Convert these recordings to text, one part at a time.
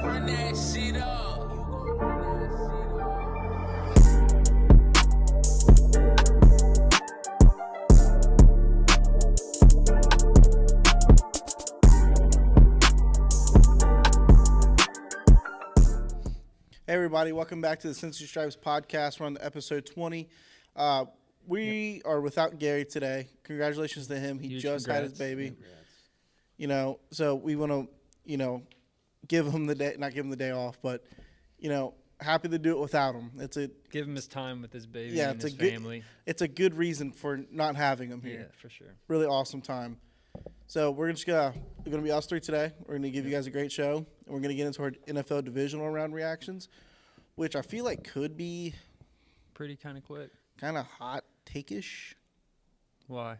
Run that shit up. Hey everybody, welcome back to the Cincy Stripes podcast. We're on episode 20. We are without Gary today. Congratulations to him. He Huge just congrats. had his baby. Congrats. So we want to, give him the day, not give him the day off, but, happy to do it without him. Give him his time with his baby Yeah, and it's his a good- family. It's a good reason for not having him here. Yeah, for sure. Really awesome time. So we're just gonna be us three today. We're gonna give you guys a great show, and we're gonna get into our NFL divisional round reactions, which I feel like could be Pretty kind of quick. kind of hot take-ish. Why?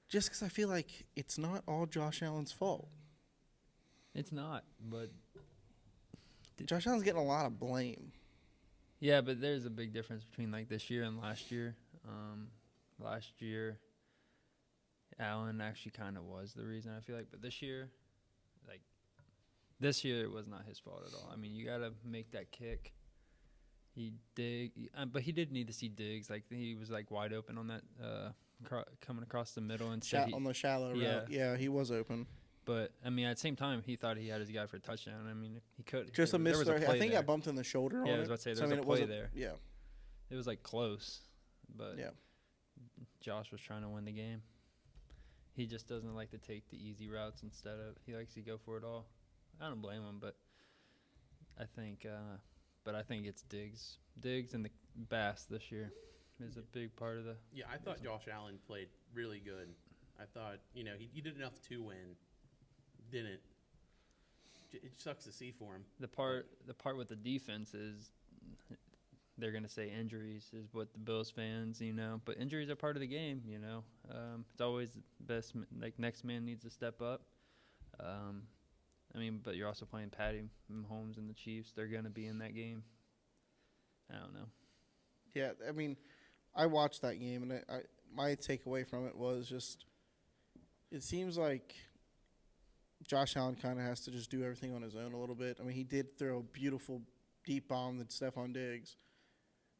Just because I feel like it's not all Josh Allen's fault. It's not, but Josh Allen's getting a lot of blame. yeah, but there's a big difference between like this year and last year. Last year, Allen actually kind of was the reason, I feel like, but this year it was not his fault at all. I mean, you got to make that kick. But he did need to see Diggs. Like, he was like wide open on that coming across the middle and On the shallow route. Yeah, he was open. But I mean, at the same time, he thought he had his guy for a touchdown. I mean, he could. Just a there was miss. I think he there. got bumped in the shoulder. Yeah, on I was it. about to say, So, there was a play there. Yeah. It was like close, but Yeah. Josh was trying to win the game. He just doesn't like to take the easy routes instead of he likes to go for it all. I don't blame him, but I think it's Diggs and the Bass this year is a big part of the. Yeah, I thought Josh Allen played really good. I thought he did enough to win. Didn't. It sucks to see for him. The part with the defense is they're going to say injuries is what the Bills fans, but injuries are part of the game, It's always best, like, next man needs to step up. But you're also playing Patty Mahomes and the Chiefs. They're going to be in that game. I don't know. Yeah, I mean, I watched that game, and my takeaway from it was just it seems like Josh Allen kind of has to just do everything on his own a little bit. I mean, he did throw a beautiful deep bomb to Stephon Diggs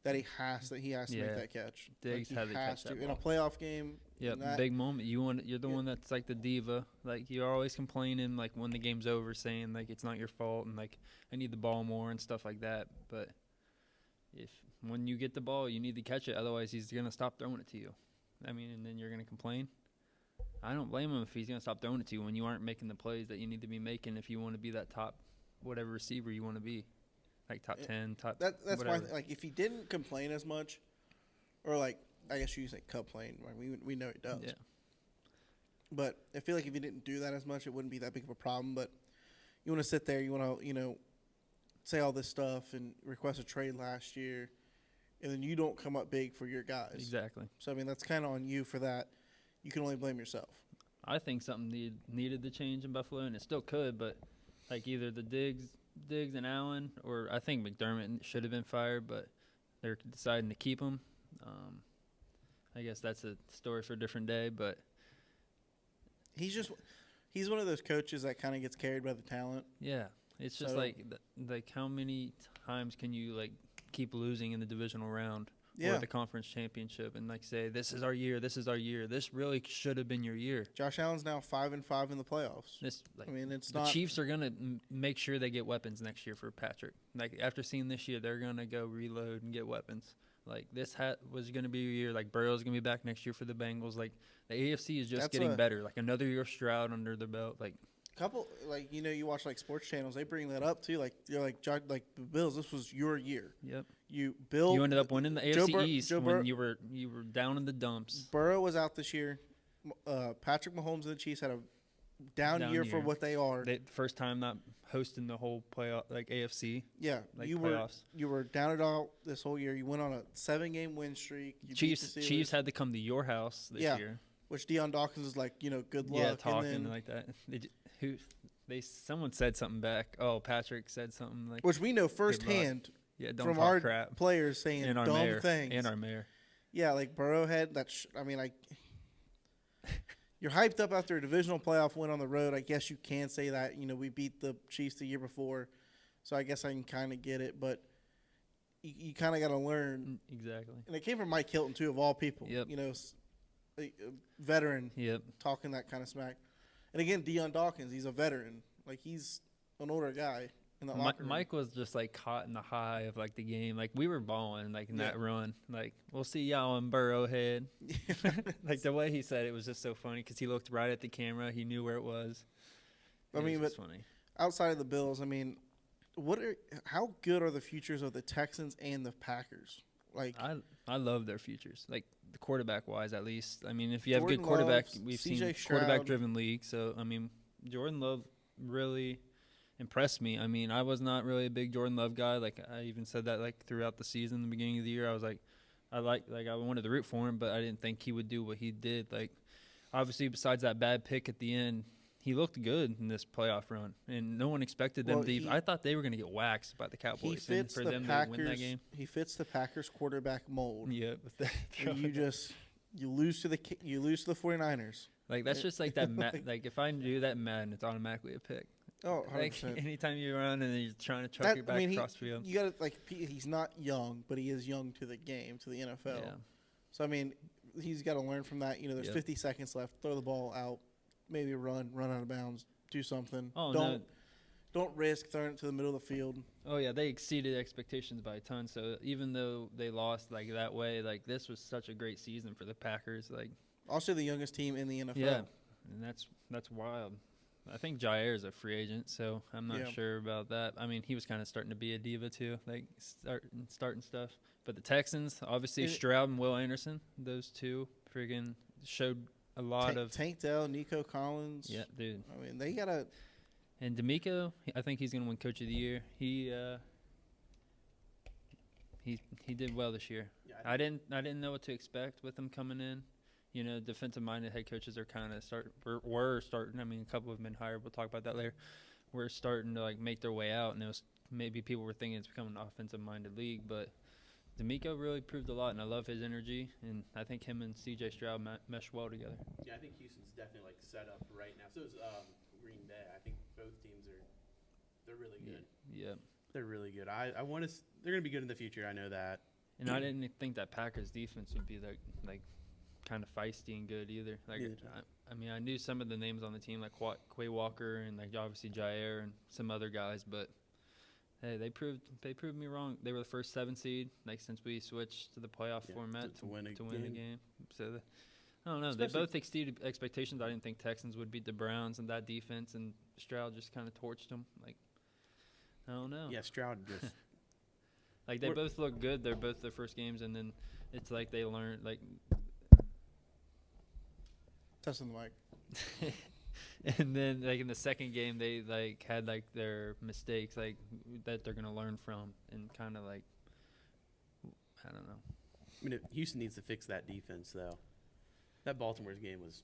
that he has to make that catch. Diggs had to catch that in a playoff game. Yep, big moment. You're the one that's like the diva. Like, you're always complaining, like, when the game's over, saying like it's not your fault and like I need the ball more and stuff like that. But when you get the ball, you need to catch it. Otherwise, he's gonna stop throwing it to you. And then you're gonna complain. I don't blame him if he's gonna stop throwing it to you when you aren't making the plays that you need to be making if you want to be that top whatever receiver you want to be, like top 10, top. That's whatever. why, like, if he didn't complain as much, or like I guess you say complain. Like, we know he does. Yeah. But I feel like if he didn't do that as much, it wouldn't be that big of a problem. But you want to sit there, you want to say all this stuff and request a trade last year, and then you don't come up big for your guys. Exactly. So, I mean, that's kind of on you for that. You can only blame yourself. I think something needed to change in Buffalo, and it still could, but like either the Diggs and Allen, or I think McDermott should have been fired, but they're deciding to keep him. I guess that's a story for a different day, but he's one of those coaches that kind of gets carried by the talent. Yeah, it's just like how many times can you like keep losing in the divisional round or the conference championship and like say this is our year, this really should have been your year. Josh Allen's now 5-5 in the playoffs. The Chiefs are gonna make sure they get weapons next year for Patrick. Like, after seeing this year, they're gonna go reload and get weapons. Like, this was going to be your year. Like, Burrow's going to be back next year for the Bengals. Like, the AFC is just getting better. Like, another year of Stroud under the belt. Like, you watch, like, sports channels. They bring that up, too. Like, you're like, the Bills, this was your year. Yep. You ended up winning the AFC East when you were down in the dumps. Burrow was out this year. Patrick Mahomes and the Chiefs had a down year for what they are. First time not hosting the whole playoff, like AFC. Yeah, like you were down at all this whole year. You went on a 7-game win streak. Chiefs had to come to your house this year. Which Deion Dawkins is like, good luck. Yeah, talking like that. Someone said something back. Oh, Patrick said something like. Which we know firsthand. Yeah, don't from talk our crap. Players saying and dumb things. And our mayor. Yeah, like Burrow had that. You're hyped up after a divisional playoff win on the road. I guess you can say that. We beat the Chiefs the year before. so I guess I can kind of get it. But you kind of got to learn. Exactly. And it came from Mike Hilton too, of all people. Yep. You know, a veteran. Yep. Talking that kind of smack. And again, Deion Dawkins, he's a veteran. Like, he's an older guy in the locker room. Mike was just like caught in the high of like the game. Like we were balling like in that run. Like we'll see y'all in Burrowhead. Like the way he said it was just so funny because he looked right at the camera. He knew where it was. I mean, was but funny. Outside of the Bills, I mean, how good are the futures of the Texans and the Packers? Like, I love their futures. Like the quarterback wise, at least. I mean, if you have Jordan good quarterback, Love, we've CJ seen Stroud. quarterback driven league. So I mean, Jordan Love really impressed me. I mean, I was not really a big Jordan Love guy. Like I even said that like throughout the season, the beginning of the year, I was like, I wanted to root for him, but I didn't think he would do what he did. Like obviously, besides that bad pick at the end, he looked good in this playoff run, and no one expected them to. I thought they were going to get waxed by the Cowboys. He fits for the them Packers. to win that game. He fits the Packers quarterback mold. Yeah, but where you lose to the 49ers. Like that's just like that. Like if I do that Madden, it's automatically a pick. Oh, 100%. Like anytime you run and you're trying to chuck your back across the field. You got to like. He's not young, but he is young to the game, to the NFL. Yeah. So I mean, he's got to learn from that. You know, there's 50 seconds left. Throw the ball out, maybe run out of bounds, do something. Oh, Don't risk throwing it to the middle of the field. Oh yeah, they exceeded expectations by a ton. So even though they lost like that way, like this was such a great season for the Packers. Like also the youngest team in the NFL. Yeah, and that's wild. I think Jair is a free agent, so I'm not sure about that. I mean, he was kind of starting to be a diva too, like starting stuff. But the Texans, obviously Stroud and Will Anderson, those two friggin' showed a lot of Tank Dell, Nico Collins. Yeah, dude. I mean, they gotta. And D'Amico, I think he's gonna win Coach of the Year. He did well this year. Yeah, I didn't know what to expect with him coming in. You know, defensive-minded head coaches are kind of were starting. I mean, a couple have been hired. We'll talk about that later. We're starting to like make their way out, and it was maybe people were thinking it's becoming an offensive-minded league, but D'Amico really proved a lot, and I love his energy, and I think him and C.J. Stroud mesh well together. Yeah, I think Houston's definitely like set up right now. So is Green Bay. I think both teams they're really good. Yeah, they're really good. I want to. They're gonna be good in the future. I know that. And I didn't think that Packers defense would be like kind of feisty and good either. Like, I mean, I knew some of the names on the team, like Quay Walker and like obviously Jair and some other guys, but hey, they proved me wrong. They were the first 7 seed, like since we switched to the playoff format to win the game. So I don't know. Especially they both exceeded expectations. I didn't think Texans would beat the Browns and that defense, and Stroud just kind of torched them. Like, I don't know. Yeah, Stroud just like they both look good. They're both their first games, and then it's like they learned like. Testing the mic. And then like in the second game they like had like their mistakes like that they're gonna learn from and kind of like I don't know. I mean, Houston needs to fix that defense though. That Baltimore's game was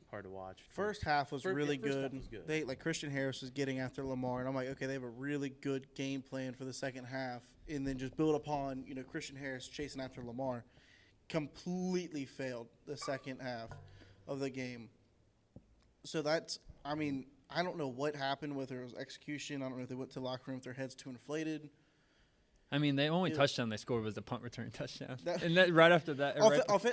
hard to watch. First half was really first good. half was good. They like Christian Harris was getting after Lamar, and I'm like, okay, they have a really good game plan for the second half, and then just build upon Christian Harris chasing after Lamar. Completely failed the second half of the game. So that's, I mean, I don't know what happened, whether it was execution. I don't know if they went to the locker room with their heads too inflated. I mean, the only touchdown they scored was the punt return touchdown. And that right after that.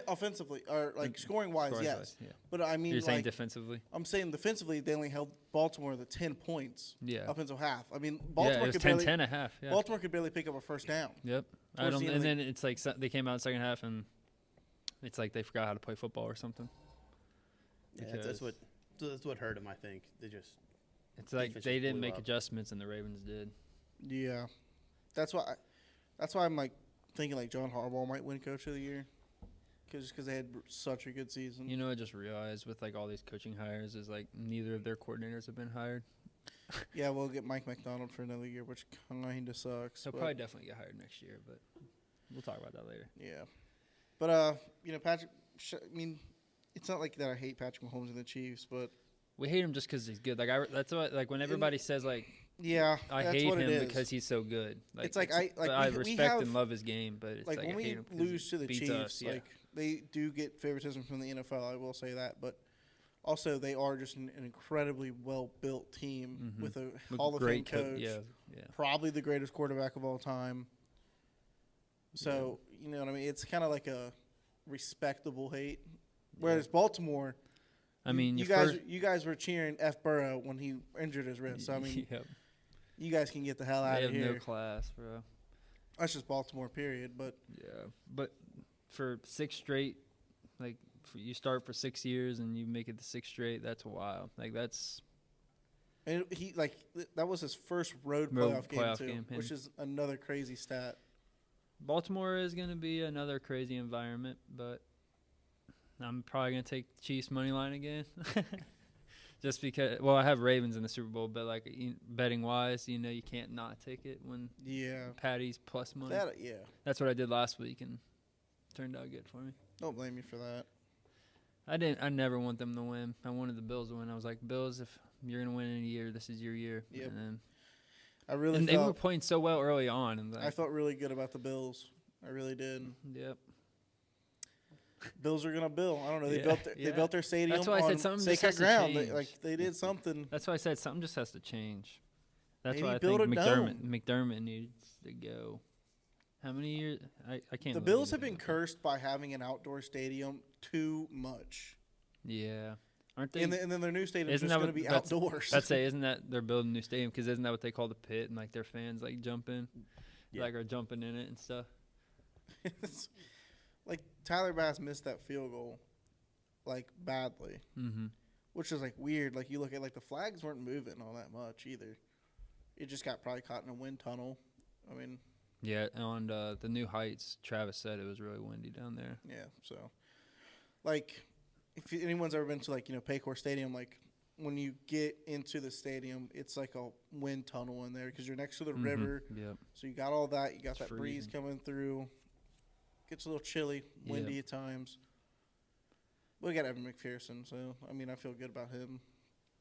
Offensively, or like scoring-wise, yes. Yeah. But I mean, you're saying defensively? I'm saying defensively, they only held Baltimore to 10 points. Yeah. Offensive half. I mean, Baltimore it was could 10 barely. 10 a half. Yeah. Baltimore could barely pick up a first down. Yep. And then it's like they came out in the second half and it's like they forgot how to play football or something. Yeah, that's what hurt them. I think it's like they didn't make adjustments and the Ravens did. Yeah, that's why I'm like thinking like John Harbaugh might win Coach of the Year because they had such a good season. I just realized with like all these coaching hires is like neither of their coordinators have been hired. Yeah, we'll get Mike McDonald for another year, which kind of sucks. He'll probably definitely get hired next year, but we'll talk about that later. Yeah, but Patrick. I mean, it's not like that I hate Patrick Mahomes and the Chiefs, but we hate him just because he's good. Like that's what like when everybody says like. Yeah, I hate him because he's so good. Like, it's like I respect and love his game, but it's like when I hate we lose to the Chiefs, us, like they do get favoritism from the NFL. I will say that, but Also, they are just an incredibly well-built team with a With Hall of Fame great coach, yeah. probably the greatest quarterback of all time. So, you know what I mean? It's kind of like a respectable hate. Whereas Baltimore, I mean, you guys were cheering F. Burrow when he injured his wrist. So, I mean, you guys can get the hell out they of have here. no class, bro. That's just Baltimore, period. But Yeah, but for 6 straight, like you start for 6 years and you make it to 6 straight, that's wild. Like that's. and he that was his first road Road playoff playoff game game, too, which is another crazy stat. Baltimore is going to be another crazy environment, but I'm probably going to take the Chiefs money line again. Just because, well, I have Ravens in the Super Bowl, but like betting wise, you know, you can't not take it when Patty's plus money. That's what I did last week, and turned out good for me. Don't blame me for that. I never want them to win. I wanted the Bills to win. I was like, Bills, if you're gonna win in a year, this is your year. Yep. And And they were playing so well early on, and I felt really good about the Bills. I really did. Yep. Bills are gonna build. I don't know. They Yeah. built their stadium. That's why I said on something just sacred has to ground. change. They did something. That's why I said something just has to change. That's Maybe why I build think a dome. McDermott needs to go. How many years? I can't. The believe Bills he's have been gonna go. cursed by having an outdoor stadium too much. Yeah, aren't they? And then their new stadium is Isn't just that going to what- be outdoors. I'd say, isn't that they're building a new stadium? Because isn't that what they call the pit, and like their fans like jump in, like are jumping in it and stuff. Like Tyler Bass missed that field goal, like badly, which is like weird. Like you look at like the flags weren't moving all that much either. It just got probably caught in a wind tunnel. I mean, yeah, on the New Heights, Travis said it was really windy down there. yeah. So, like, if anyone's ever been to like Paycor Stadium, like when you get into the stadium, it's like a wind tunnel in there because you're next to the river. Yep. So you got all that. You got It's that breeze freezing. coming through. Gets a little chilly, windy at times. We got Evan McPherson, so I mean I feel good about him.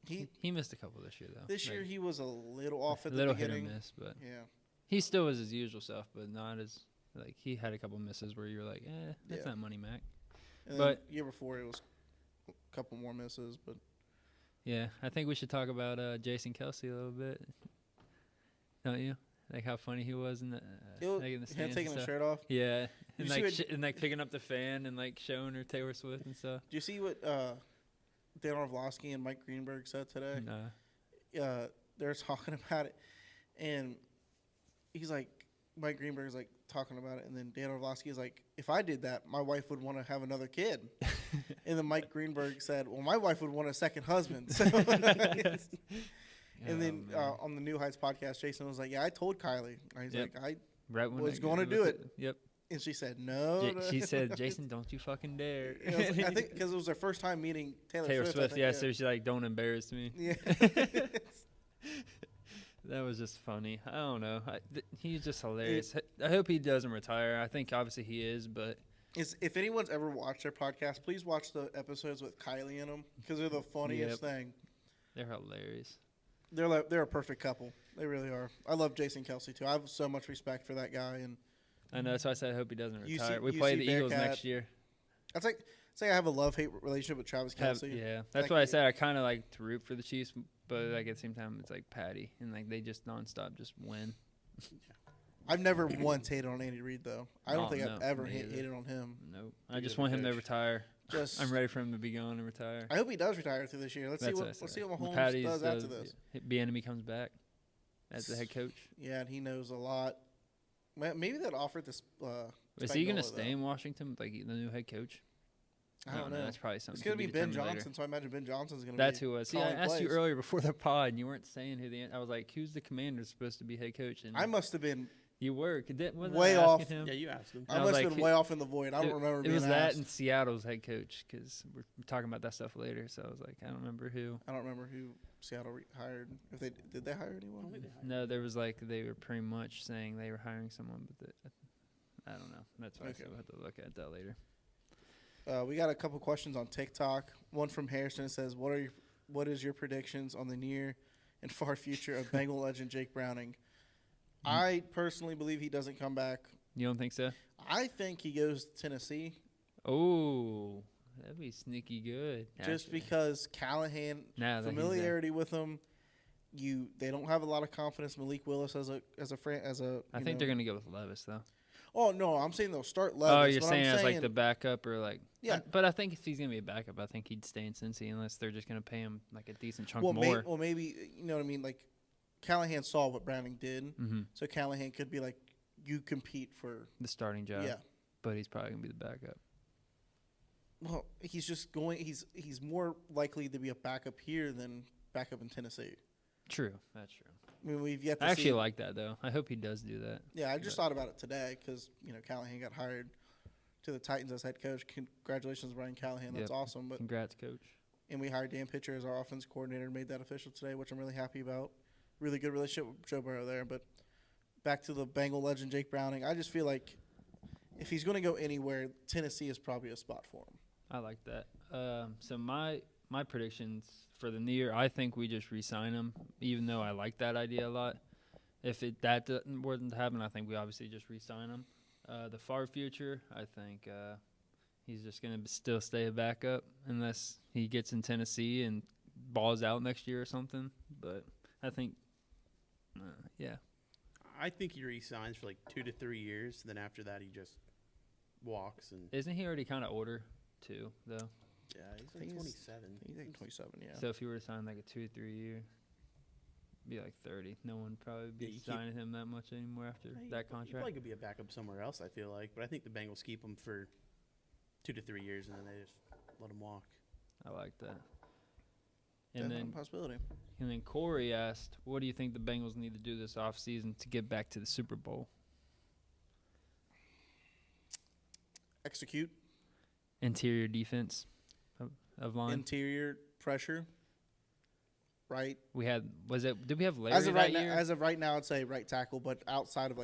He missed a couple this year though. This year he was a little off at the little hit or beginning. miss, but Yeah. he still was his usual self, but not as like he had a couple misses where you're like, that's Yeah. not money, Mac. And But- then year before it was a couple more misses, but Yeah, I think we should talk about Jason Kelsey a little bit. Don't you? Like how funny he was in the like in the him stands taking and the stuff. shirt off. Yeah, you and see like what- and like picking up the fan and like showing her Taylor Swift and stuff. Do you see what Dan Orlovsky and Mike Greenberg said today? Nah. They're talking about it, and he's like, Mike Greenberg's like talking about it, and then Dan Orlovsky is like, if I did that, my wife would want to have another kid. And then Mike Greenberg said, well, my wife would want a second husband. So and then man. on the New Heights podcast, Jason was like, yeah, I told Kylie. I was Yep. like, I right when was I going to looked do at it. Yep. And she said, no. She said, Jason, don't you fucking dare. I think because it was their first time meeting Taylor Swift. I think, Yeah, so she's like, don't embarrass me. Yeah. That was just funny. I don't know. He's just hilarious. I hope he doesn't retire. I think obviously he is, but If anyone's ever watched their podcast, please watch the episodes with Kylie in them because they're the funniest thing. they're hilarious. They're a perfect couple. They really are. I love Jason Kelsey too. I have so much respect for that guy, and I know. That's why I said I hope he doesn't You retire. see- We you play see the Eagles Bearcat. next year. that's like say I have a love-hate relationship with Travis Kelsey. Yeah, that's why I said I kind of like to root for the Chiefs, but like at the same time, it's like Patty, and like they just nonstop just win. I've never once hated on Andy Reid though. I don't Oh, think no, I've ever me either. hated on him. Nope. I He's just a want good him to coach. retire. Just I'm ready for him to be gone and retire. I hope he does retire through this year. Let's That's see what I what said. Mahomes Patty's does after this. Bieniemy comes back as the head coach. Yeah, and he knows a lot. Maybe that offered this. Is he going to Spagnuolo, stay though. in Washington, like the new head coach? I don't know. That's probably something. It's going to be to Ben determined Johnson, later. so I imagine Ben Johnson's going to That's be. who it was. See, I calling asked you plays. earlier before the pod, and you weren't saying who the. I was like, "Who's the commander supposed to be head coach?" And I must have been. you were. Wasn't way I asking off. Him? Yeah, you asked him. And I I was must have like, been way off in the void. I don't remember It being was that asked. and Seattle's head coach because we're talking about that stuff later. So I was like, I don't remember who. I don't remember who Seattle hired. If they did, they hire anyone? No, there was like they were pretty much saying they were hiring someone, but I don't know. That's why I said we'll have to look at that later. We got a couple questions on TikTok. One from Harrison says, "What is your predictions on the near and far future of Bengal legend Jake Browning?" I personally believe he doesn't come back. You don't think so? I think he goes to Tennessee. Oh, That'd be sneaky good. Just actually. because Callahan, Now that he's there. familiarity with him, they don't have a lot of confidence. Malik Willis as a. I think they're gonna go with Levis though. Oh no, I'm saying they'll start Levis. Oh, you're but saying I'm as like the backup or like? Yeah. But I think if he's gonna be a backup, I think he'd stay in Cincy unless they're just gonna pay him like a decent chunk more. Maybe you know what I mean. Like Callahan saw what Browning did, Mm-hmm. so Callahan could be like, you compete for The starting job. yeah. But he's probably gonna be the backup. Well, he's just going. He's more likely to be a backup here than backup in Tennessee. True. That's true. I mean, we've yet to I see. actually like that though. I hope he does do that. Yeah, I just thought about it today because Callahan got hired to the Titans as head coach. Congratulations, Brian Callahan. That's Yep. awesome. But Congrats, coach. and we hired Dan Pitcher as our offense coordinator and made that official today, which I'm really happy about. Really good relationship with Joe Burrow there. But back to the Bengal legend, Jake Browning. I just feel like if he's going to go anywhere, Tennessee is probably a spot for him. I like that. So my predictions for the new year, I think we just re-sign him, even though I like that idea a lot. If that wasn't to happen, I think we obviously just re-sign him. The far future, I think he's just going to still stay a backup unless he gets in Tennessee and balls out next year or something. But I think, yeah. I think he resigns for like 2 to 3 years. Then after that, he just walks and. Isn't he already kind of older too, though? Yeah, he's I like think 27. He's like 27, yeah. So if he were to sign like a 2 or 3 year, be like 30. No one would probably Yeah, be you keep- signing him that much anymore after that He contract. probably could be a backup somewhere else. I feel like, but I think the Bengals keep him for 2 to 3 years and then they just let him walk. I like that. Definitely And a possibility. then Corey asked, "What do you think the Bengals need to do this offseason to get back to the Super Bowl?" Execute. Interior defense of line. Interior pressure. Right. We had did we have Larry As of right that year? now, I'd say right tackle, but outside of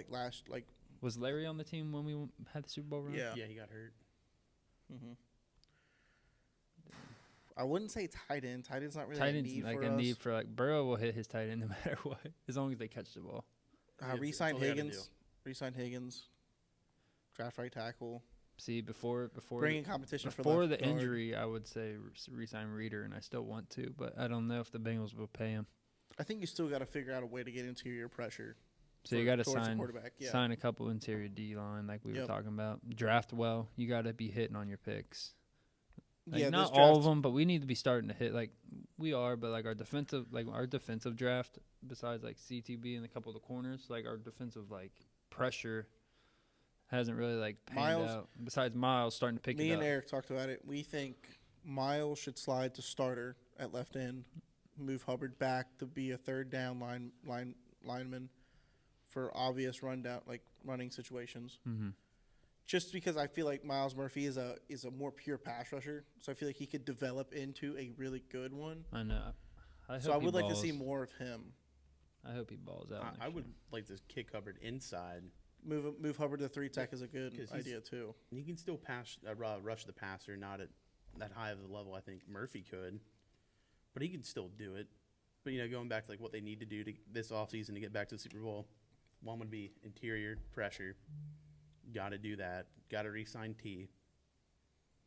Was Larry on the team when we had the Super Bowl run? Yeah. Yeah, he got hurt. hmm I wouldn't say tight end. Tight end's not really Tight a end's need like for a us. need for Burrow will hit his tight end no matter what, as long as they catch the ball. Yeah, that's Re-signed all they gotta Higgins. Re-signed Higgins. Draft right tackle. See, before Bringing competition for before left the guard. injury, I would say re-sign Reader, and I still want to, but I don't know if the Bengals will pay him. I think you still got to figure out a way to get interior pressure. So you got to towards the sign quarterback. Yeah. sign a couple interior D line like we were Yep. talking about. Draft well. You got to be hitting on your picks. Like, Yeah, not this all of draft- them, but we need to be starting to hit. Like we are, but like our defensive draft, besides like CTB and a couple of the corners, like our defensive like pressure hasn't really like panned Miles- out. Besides Miles starting to pick Me it and up. Eric talked about it. We think Miles should slide to starter at left end, move Hubbard back to be a third down lineman for obvious running situations. Mm-hmm. Just because I feel like Miles Murphy is a more pure pass rusher, so I feel like he could develop into a really good one. I know. So I would like to balls. see more of him. I hope he balls out. I would like to kick Hubbard inside. Move Hubbard to 3 tech is a good 'Cause he's- idea too. He can still rush the passer, not at that high of a level I think Murphy could, but he can still do it. But going back to like what they need to do to this offseason to get back to the Super Bowl, one would be interior pressure. Got to do that. Got to re-sign T.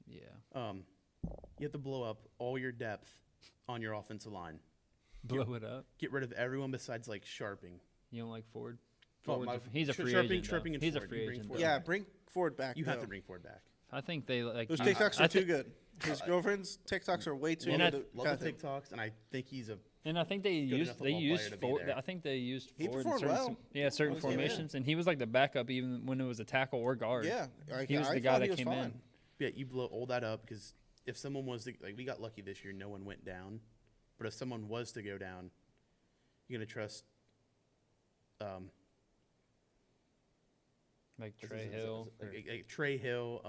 Yeah. You have to blow up all your depth on your offensive line. Blow it up. Get rid of everyone besides like Sharping. You don't like Ford? Oh, Ford's he's a free Sharping- agent. though. Sharping and He's a Ford. free You bring agent. Ford though. Yeah, bring Ford back. You have though. to bring Ford back. I think they like. Those I- TikToks I are too thi- good. His girlfriend's TikToks are way too And good. I to Love cut the him. TikToks, and I think he's a. And I think they enough used football player to be Ford. there. I think they used He Ford in performed certain well. certain Once he came in. formations, and he was like the backup even when it was a tackle or guard. Yeah, He was I the guy thought that he was came fine. in. Yeah, you blow all that up because if someone was to, like, we got lucky this year, no one went down. But if someone was to go down, you're gonna trust. Like Trey Hill. like Trey Hill.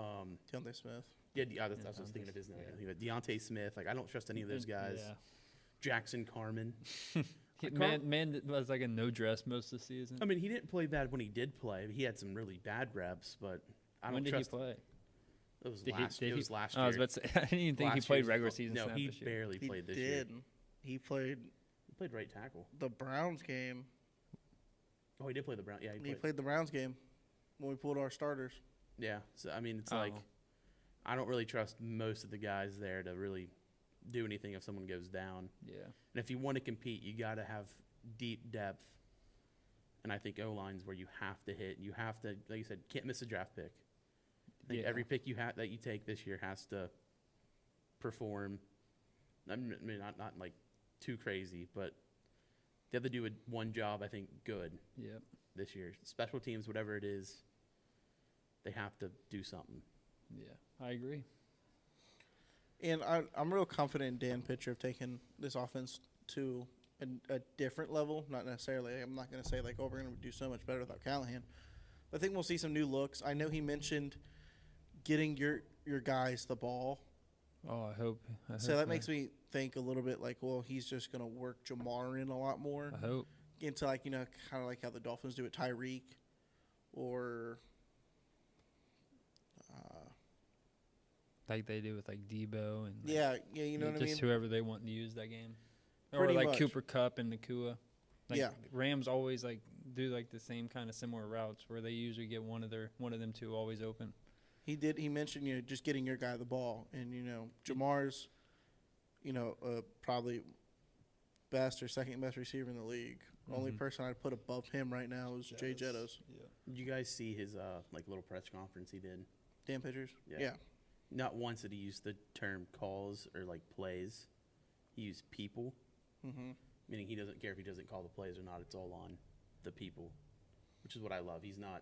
Deontay Smith. Yeah, that's what I was thinking of his name. Yeah. Deontay Smith. Like I don't trust any of those guys. Yeah. Jackson Carmen. Man was like a no dress most of the season. I mean, he didn't play bad when he did play. He had some really bad reps, but I don't When did trust. he play? It was Did last. he- did it he- was last I year. was about to say, I didn't even think he Last played year's- regular season No, snap he this year. barely He played this year. did. He played He played right tackle. the Browns game. Oh, he did play the Brown. Yeah, He played the Browns game when we pulled our starters. Yeah, so I mean, it's Oh. like I don't really trust most of the guys there to really do anything if someone goes down. Yeah. And if you want to compete, you got to have deep depth. And I think O-line's where you have to hit. You have to, like you said, can't miss a draft pick. I think Yeah. every pick that you take this year has to perform. I mean, not like too crazy, but they have to do one job, I think, good Yep. this year. Special teams, whatever it is, they have to do something. Yeah. I agree. And I'm real confident in Dan Pitcher of taking this offense to a different level. Not necessarily. I'm not going to say, like, oh, we're going to do so much better without Callahan. I think we'll see some new looks. I know he mentioned getting your guys the ball. Oh, I hope. So that makes me think a little bit like, well, he's just going to work Jamar in a lot more. I hope. Into, like, kind of like how the Dolphins do it, Tyreek or Like they do with, like, Debo and yeah, you know what I mean? just whoever they want to use that game. Pretty or, like, much. Cooper Kupp and Nakua. Like, Yeah. Rams always, like, do, like, the same kind of similar routes where they usually get one of them two always open. He mentioned, just getting your guy the ball. And, Jamar's, probably best or second best receiver in the league. Only person I'd put above him right now is Jay Jettos. Yeah. Did you guys see his little press conference he did? Dan Pitchers? Yeah. Not once did he use the term calls or like plays. He used people, meaning he doesn't care if he doesn't call the plays or not. It's all on the people, which is what I love. He's not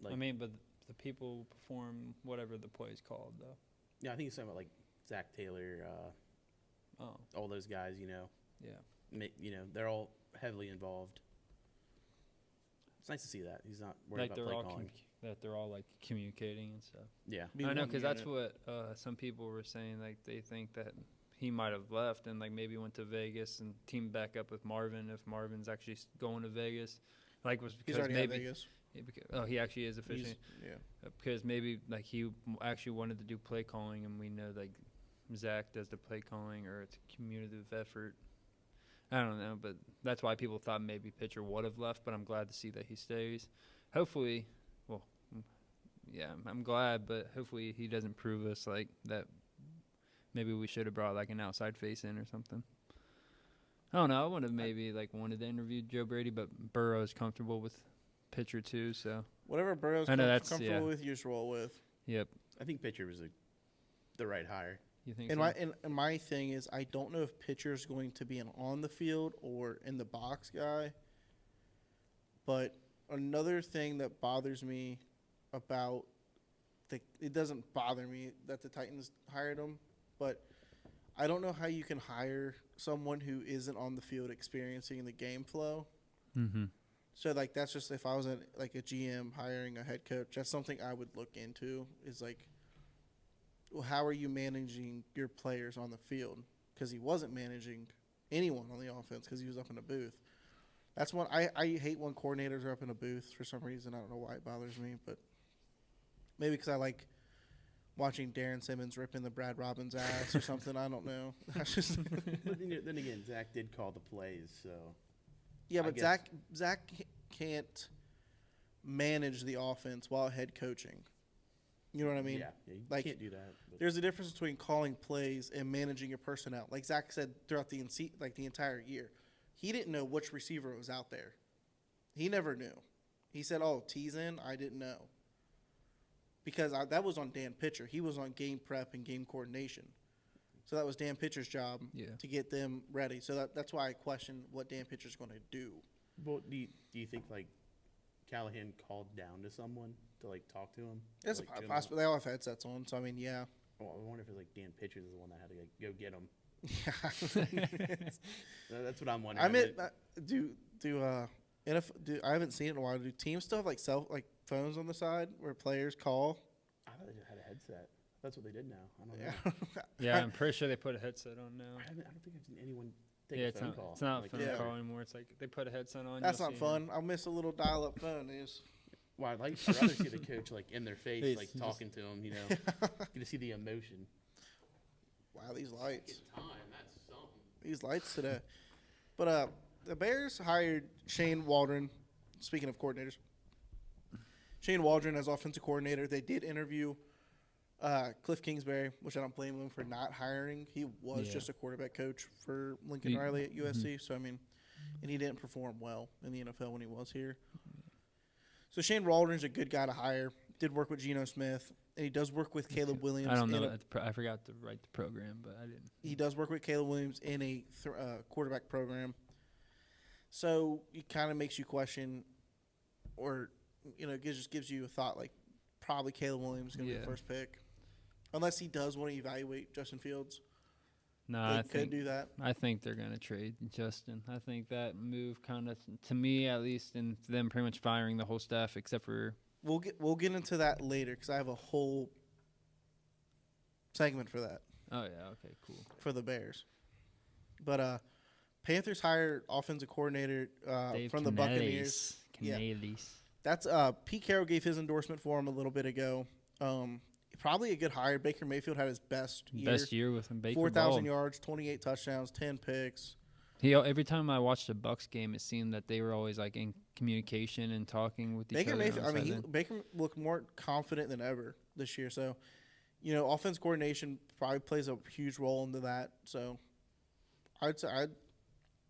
like. I mean, but the people perform whatever the play is called, though. Yeah, I think he's talking about like Zach Taylor, all those guys. Yeah. They're all heavily involved. It's nice to see that he's not worried Like about they're play all calling. that they're all like communicating and stuff. Yeah, Be I know one because that's unit. what some people were saying. Like they think that he might have left and like maybe went to Vegas and teamed back up with Marvin if Marvin's actually going to Vegas. Like was He's because already maybe at Vegas. he actually is officially Yeah. because maybe like he actually wanted to do play calling and we know like Zach does the play calling or it's a cumulative effort. I don't know, but that's why people thought maybe Pitcher would have left. But I'm glad to see that he stays. Hopefully, yeah, I'm glad, but hopefully he doesn't prove us like that. Maybe we should have brought like an outside face in or something. I don't know. I would have maybe like wanted to interview Joe Brady, but Burrow's comfortable with Pitcher too. So Whatever Burrow's I know that's- comfortable yeah. with, you just roll with. yep. I think Pitcher was the right hire. You think? And so? my thing is, I don't know if Pitcher's going to be an on the field or in the box guy. But another thing that bothers me about it doesn't bother me that the Titans hired him, but I don't know how you can hire someone who isn't on the field experiencing the game flow. Mm-hmm. So like that's just if I was like a GM hiring a head coach, that's something I would look into. Is like, well, how are you managing your players on the field? Because he wasn't managing anyone on the offense because he was up in a booth. That's one I hate when coordinators are up in a booth for some reason. I don't know why it bothers me, but maybe because I like watching Darren Simmons ripping the Brad Robbins ass or something. I don't know. That's just But then again, Zach did call the plays, so yeah. I But guess- Zach can't manage the offense while head coaching. You know what I mean? yeah, you like, can't do that. But There's a difference between calling plays and managing your personnel. Like Zach said throughout the entire year, he didn't know which receiver was out there. He never knew. He said, "Oh, T's in." I didn't know because that was on Dan Pitcher. He was on game prep and game coordination, so that was Dan Pitcher's job to get them ready. So that's why I question what Dan Pitcher's going to do. Well, do you think like Callahan called down to someone to like talk to him? It's Like, to him? possible. They all have headsets on, so I mean, yeah. Well, I wonder if it's like Dan Pitchers is the one that had to like, go get him. Yeah. That's what I'm wondering. I meant I haven't seen it in a while. Do teams still have like phones on the side where players call? I thought they just had a headset. That's what they did now. I don't Yeah. know. Yeah, I'm pretty sure they put a headset on now. I don't think I've seen anyone take Yeah, a it's phone not. call. It's not Like, a phone Yeah. call anymore. It's like they put a headset on. That's you'll not see 'em. fun. I'll miss a little dial-up phone. Well, I'd rather see the coach like in their face, Please, like just- talking to him. Get to see the emotion. Wow, these lights. Time, that's something. These lights today. But the Bears hired Shane Waldron. Speaking of coordinators, Shane Waldron as offensive coordinator. They did interview Cliff Kingsbury, which I don't blame him for not hiring. He was Yeah. just a quarterback coach for Lincoln Riley at USC. So, I mean, and he didn't perform well in the NFL when he was here. So Shane Waldron's a good guy to hire. Did work with Geno Smith, and he does work with Caleb Williams. I don't know. I forgot to write the program, but I didn't. He does work with Caleb Williams in a quarterback program. So it kind of makes you question, or it just gives you a thought like probably Caleb Williams is going to be the first pick, unless he does want to evaluate Justin Fields. No, They I could think do that. I think they're gonna trade Justin. I think that move kind of, to me at least, and them pretty much firing the whole staff except for. We'll get into that later because I have a whole segment for that. Oh yeah, okay, cool. For the Bears. But Panthers hired offensive coordinator from the Buccaneers. Yeah. That's Pete Carroll gave his endorsement for him a little bit ago. Probably a good hire. Baker Mayfield had his best year with him. Baker 4,000 yards, 28 touchdowns, 10 picks. Every time I watched a Bucs game, it seemed that they were always like in communication and talking with each other. Baker looked more confident than ever this year. So, offense coordination probably plays a huge role into that. So, I'd say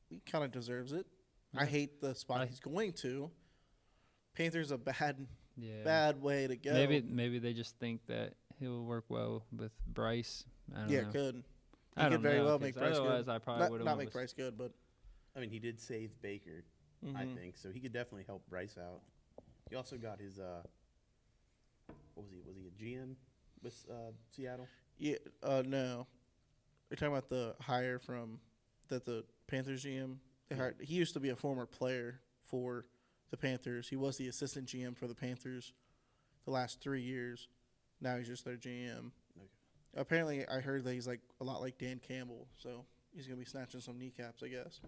he kind of deserves it. Yeah. I hate the spot he's going to. Panthers a bad way to go. Maybe they just think that he'll work well with Bryce. I don't know. Could. He could very well make Bryce otherwise good. I probably would have not make Bryce good, but I mean he did save Baker, I think, so he could definitely help Bryce out. He also got his what was he? Was he a GM with Seattle? Yeah, no. You're talking about the hire from the Panthers GM they hired. He used to be a former player for the Panthers. He was the assistant GM for the Panthers the last 3 years. Now he's just their GM. Okay. Apparently, I heard that he's like a lot like Dan Campbell, so he's gonna be snatching some kneecaps, I guess.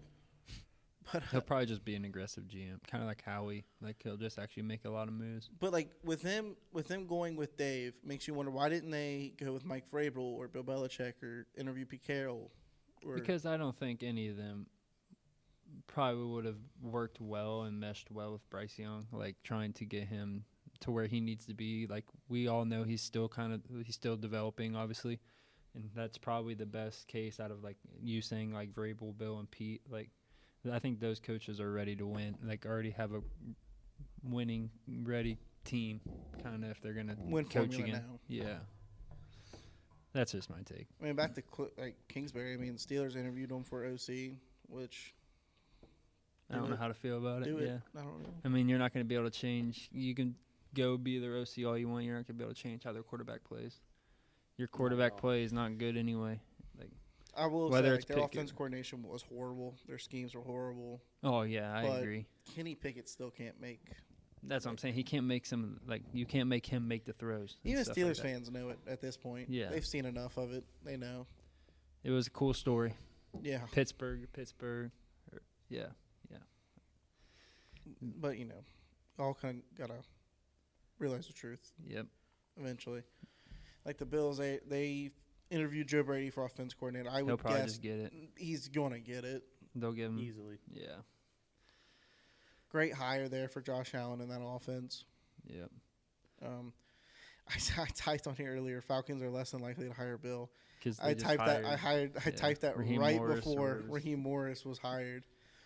But he'll probably just be an aggressive GM, kind of like Howie. Like he'll just actually make a lot of moves. But like with him going with Dave, makes you wonder why didn't they go with Mike Vrabel or Bill Belichick or interview Pete Carroll? Because I don't think any of them probably would have worked well and meshed well with Bryce Young. Like trying to get him to where he needs to be. Like we all know he's still developing, obviously, and that's probably the best case out of like you saying like Vrabel, Bill, and Pete. Like I think those coaches are ready to win. Like already have a winning ready team, kind of if they're gonna win coach formula again. now. Yeah, that's just my take. I mean, back to Kingsbury. I mean, the Steelers interviewed him for OC, which I don't know how to feel about it. Yeah, I don't know. I mean, you're not going to be able to change. You can go be their OC all you want. You're not going to be able to change how their quarterback plays. Your quarterback play is not good anyway. Like I will say, their offense coordination was horrible. Their schemes were horrible. Oh yeah, I agree. Kenny Pickett still can't make. That's what I'm saying. He can't make you can't make him make the throws. Even Steelers fans know it at this point. Yeah, they've seen enough of it. They know. It was a cool story. Yeah. Pittsburgh. Yeah. But all kind of gotta realize the truth. Yep. Eventually, like the Bills, they interviewed Joe Brady for offense coordinator. I would He'll probably guess just get it. He's gonna get it. They'll give him easily. Yeah. Great hire there for Josh Allen in that offense. Yep. I typed on here earlier. Falcons are less than likely to hire Bill. I typed that right before Raheem Morris was hired,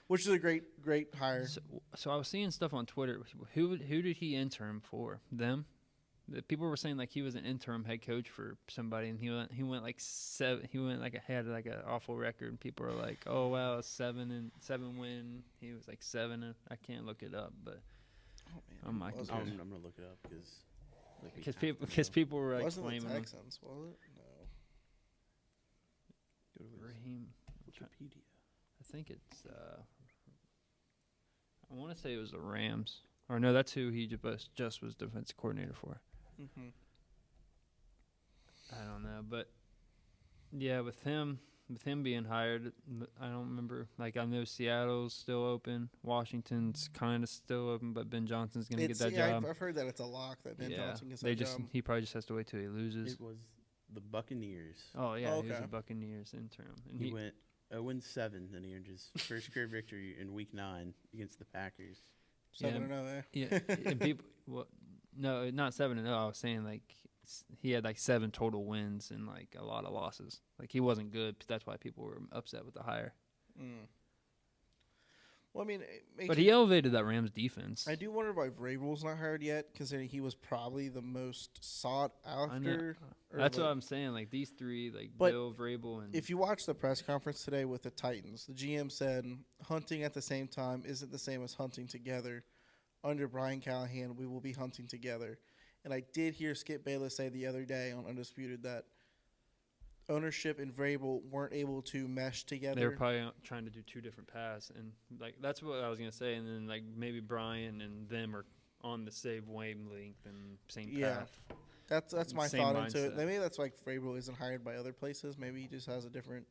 which is a great hire. So I was seeing stuff on Twitter. Who did he interim for? Them? The people were saying like he was an interim head coach for somebody, and he went like 7. He went like had like an awful record. And people are like, oh wow, 7 win. He was like 7. And I can't look it up, but I'm gonna look it up because people were like wasn't claiming the Texans, was it? No. Go to Raheem. Wikipedia. I think it's. I want to say it was the Rams, or no, that's who he just was defensive coordinator for. Mm-hmm. I don't know, but yeah, with him being hired, I don't remember. Like I know Seattle's still open, Washington's kind of still open, but Ben Johnson's gonna get that job. I've heard that it's a lock that Ben Johnson gets that job. He probably just has to wait till he loses. It was the Buccaneers. Oh yeah, he was the Buccaneers interim, and he went 0-7, and he earned his first career victory in Week 9 against the Packers. 7-0, Yeah, and people. No, not 7-0. I was saying like he had like 7 total wins and like a lot of losses. Like he wasn't good. That's why people were upset with the hire. Mm. Well, I mean, But he elevated that Rams defense. I do wonder why Vrabel's not hired yet, considering he was probably the most sought after. That's what I'm saying. Like these 3, like But Bill, Vrabel, and if you watch the press conference today with the Titans, the GM said hunting at the same time isn't the same as hunting together. Under Brian Callahan, we will be hunting together. And I did hear Skip Bayless say the other day on Undisputed that ownership and Vrabel weren't able to mesh together. they were probably trying to do 2 different paths, and like that's what I was gonna say. And then like maybe Brian and them are on the same wavelength and same path. That's my Same thought into it. mindset. Maybe that's like Vrabel isn't hired by other places. Maybe he just has a different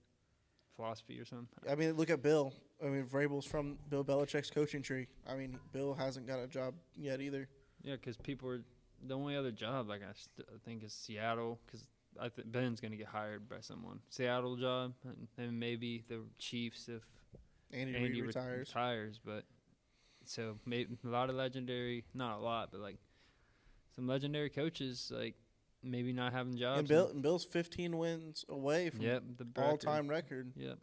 Philosophy or something. I mean, look at Bill. I mean, Vrabel's from Bill Belichick's coaching tree. I mean, Bill hasn't got a job yet either. Yeah, because people are the only other job like I think is Seattle, because I think Ben's gonna get hired by someone. Seattle job, and then maybe the Chiefs if Andy Andy Reid retires. retires. But so maybe a lot of legendary, not a lot, but like some legendary coaches like maybe not having jobs. And Bill's 15 wins away from Yep, the all-time record. Yep.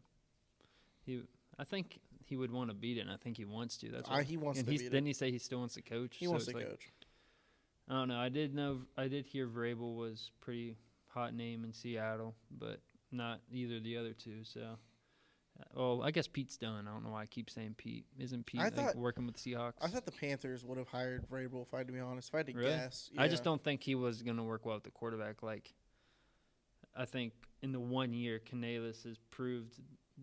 I think he would want to beat it, and I think he wants to. That's why. He wants and to beat it. Didn't he say he still wants to coach? He wants to coach. I don't know. I did hear Vrabel was pretty hot name in Seattle, but not either of the other 2. So, well, I guess Pete's done. I don't know why I keep saying Pete. Isn't Pete working with the Seahawks? I thought the Panthers would have hired Vrabel, if I had to be honest. If I had to Really? guess. Yeah. I just don't think he was going to work well with the quarterback. Like, I think in the 1 year, Canales has proved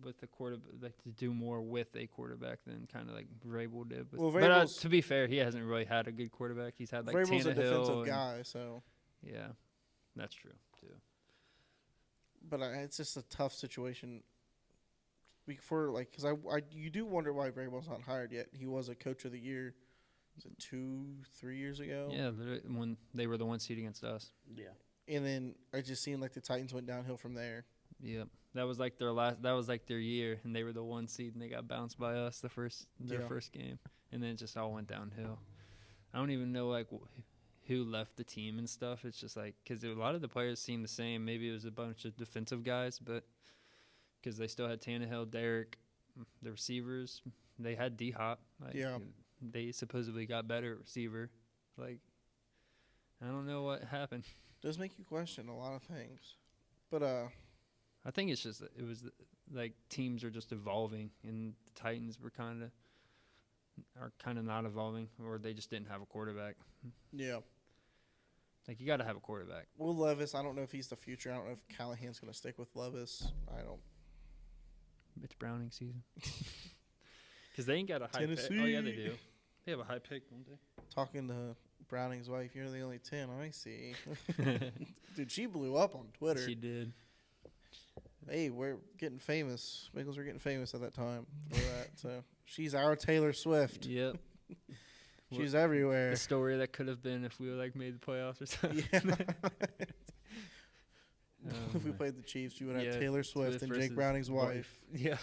with the quarterback like to do more with a quarterback than kind of like Vrabel did. But to be fair, he hasn't really had a good quarterback. He's had like Vrabel's Tannehill a defensive guy, so. Yeah, that's true too. But it's just a tough situation. Because you do wonder why Vrabel's not hired yet. He was a coach of the year. Was it 2-3 years ago? Yeah, when they were the 1 seed against us. Yeah. And then I just seen like the Titans went downhill from there. Yep, that was like their year, and they were the 1 seed, and they got bounced by us their first game, and then it just all went downhill. I don't even know like who left the team and stuff. It's just like because a lot of the players seem the same. Maybe it was a bunch of defensive guys, but because they still had Tannehill, Derek, the receivers, they had D-Hop. Like, they supposedly got better at receiver. Like, I don't know what happened. Does make you question a lot of things, but I think it's just it was like teams are just evolving, and the Titans are kind of not evolving, or they just didn't have a quarterback. Yeah, like you got to have a quarterback. Will Levis, I don't know if he's the future. I don't know if Callahan's going to stick with Levis. I don't. It's Browning season. Because they ain't got a high Tennessee. pick. Oh yeah, they do. They have a high pick, don't they? Talking to Browning's wife, you're the only 10. I see. Dude, she blew up on Twitter. She did. Hey, we're getting famous. Bengals were getting famous at that time for that. So she's our Taylor Swift. Yep. She's everywhere. The story that could have been if we were like made the playoffs or something. Yeah. If we played the Chiefs, you would have Taylor Swift and Jake Browning's wife. Yep.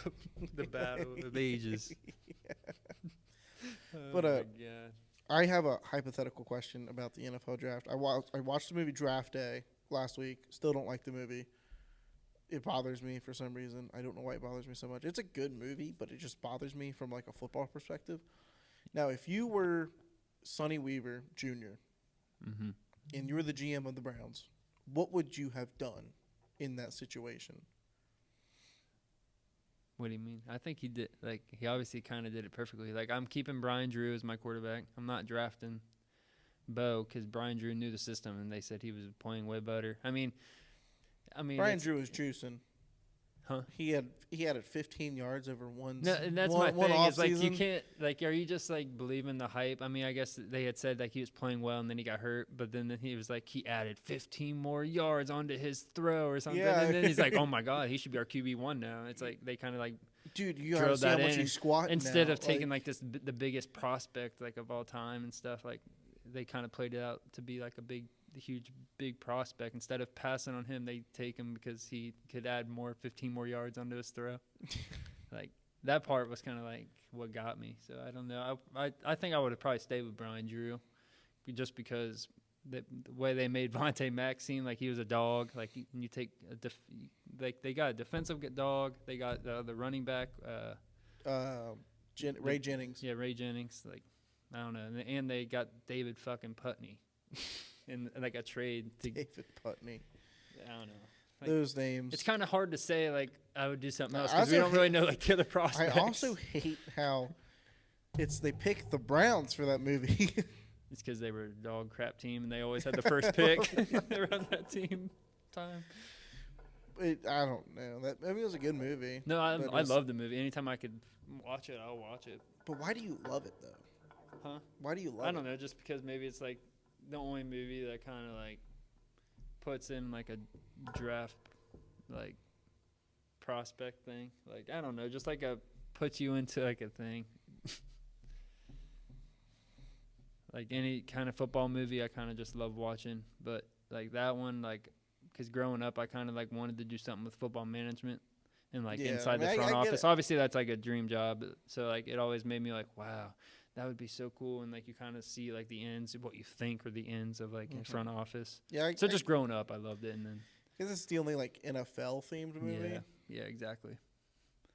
The battle of ages. But I have a hypothetical question about the NFL draft. I watched the movie Draft Day last week. Still don't like the movie. It bothers me for some reason. I don't know why it bothers me so much. It's a good movie, but it just bothers me from like a football perspective. Now, if you were Sonny Weaver Jr. And you were the GM of the Browns, what would you have done in that situation? What do you mean? I think he did. Like he obviously kind of did it perfectly. Like I'm keeping Brian Drew as my quarterback. I'm not drafting Bo because Brian Drew knew the system, and they said he was playing way better. I mean, Brian Drew was juicing. Huh? He had it 15 yards over one. No, and that's my thing. Is like you can't like. Are you just like believing the hype? I mean, I guess they had said like he was playing well, and then he got hurt. But then he was like he added 15 more yards onto his throw or something. Yeah. And then he's like, oh my god, he should be our QB1 now. It's like they kind of like. Dude, you gotta see how much he's squatting instead now. of taking like this the biggest prospect like of all time and stuff. Like they kind of played it out to be like a huge prospect. Instead of passing on him, they take him because he could add 15 more yards onto his throw. Like that part was kind of like what got me. So I don't know. I think I would have probably stayed with Brian Drew, just because the way they made Vontae Mack seem like he was a dog. Like you take they got a defensive dog. They got the running back. Ray Jennings. Yeah, Ray Jennings. Like I don't know, and they got David fucking Putney, in like a trade to David Putney. I don't know. Like, those names. It's kind of hard to say. Like I would do something else I because we also don't really know like the other prospects. I also hate how they picked the Browns for that movie. It's because they were a dog crap team and they always had the first pick. They were on that team time. I don't know. It was a good movie. No, I love the movie. Anytime I could watch it, I'll watch it. But why do you love it though? Huh? Why do you love it? I don't know. Just because maybe it's like the only movie that kind of like puts in like a draft like prospect thing. Like I don't know. Just like puts you into like a thing. Like any kind of football movie, I kind of just love watching. But like that one, like, because growing up, I kind of like wanted to do something with football management and like inside the front office. Obviously, that's like a dream job. So like it always made me like, wow, that would be so cool. And like you kind of see like the ends of what you think are the ends of like in front office. Yeah. So just growing up, I loved it. And then because it's the only like NFL themed movie. Yeah, exactly.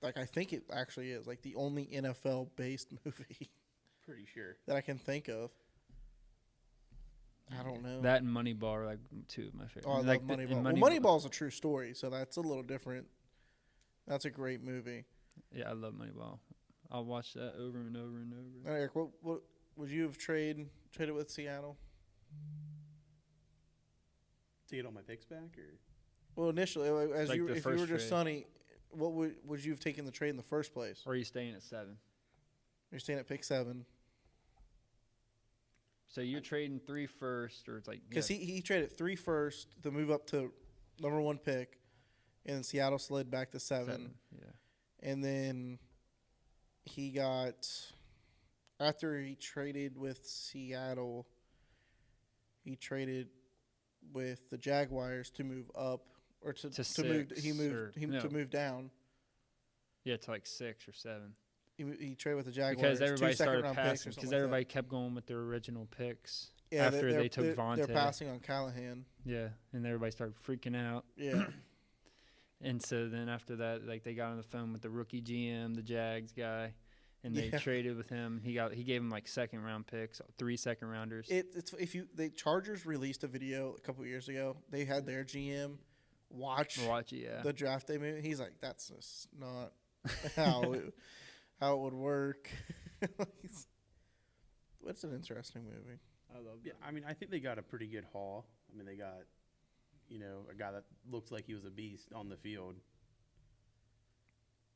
Like I think it actually is like the only NFL based movie. Pretty sure that I can think of. I don't know. That and Moneyball are like two of my favorites. Oh, I like love Moneyball. Well, Moneyball's a true story, so that's a little different. That's a great movie. Yeah, I love Moneyball. I'll watch that over and over and over. All right, Eric, what would you have traded with Seattle? To get all my picks back, or well, initially, if you were just trade. Sonny, what would you have taken the trade in the first place? Or are you staying at 7? You're staying at pick 7. So you're trading 3 first, or it's like because he traded 3 first to move up to number 1 pick, and Seattle slid back to 7. Yeah, and then he got after he traded with Seattle, he traded with the Jaguars to move up or to move down. Yeah, to like 6 or 7. He traded with the Jaguars because everybody started passing because everybody kept going with their original picks. Yeah, after they took Vontae. They're passing on Callahan. Yeah, and everybody started freaking out. Yeah. And so then after that, like they got on the phone with the rookie GM, the Jags guy, and they traded with him. He gave him like 2nd round picks, 3 second rounders. The Chargers released a video a couple of years ago. They had their GM watch the draft day movie. He's like, that's just not how it would work. What's an interesting movie? I love that. Yeah, I mean, I think they got a pretty good haul. I mean, they got, a guy that looks like he was a beast on the field.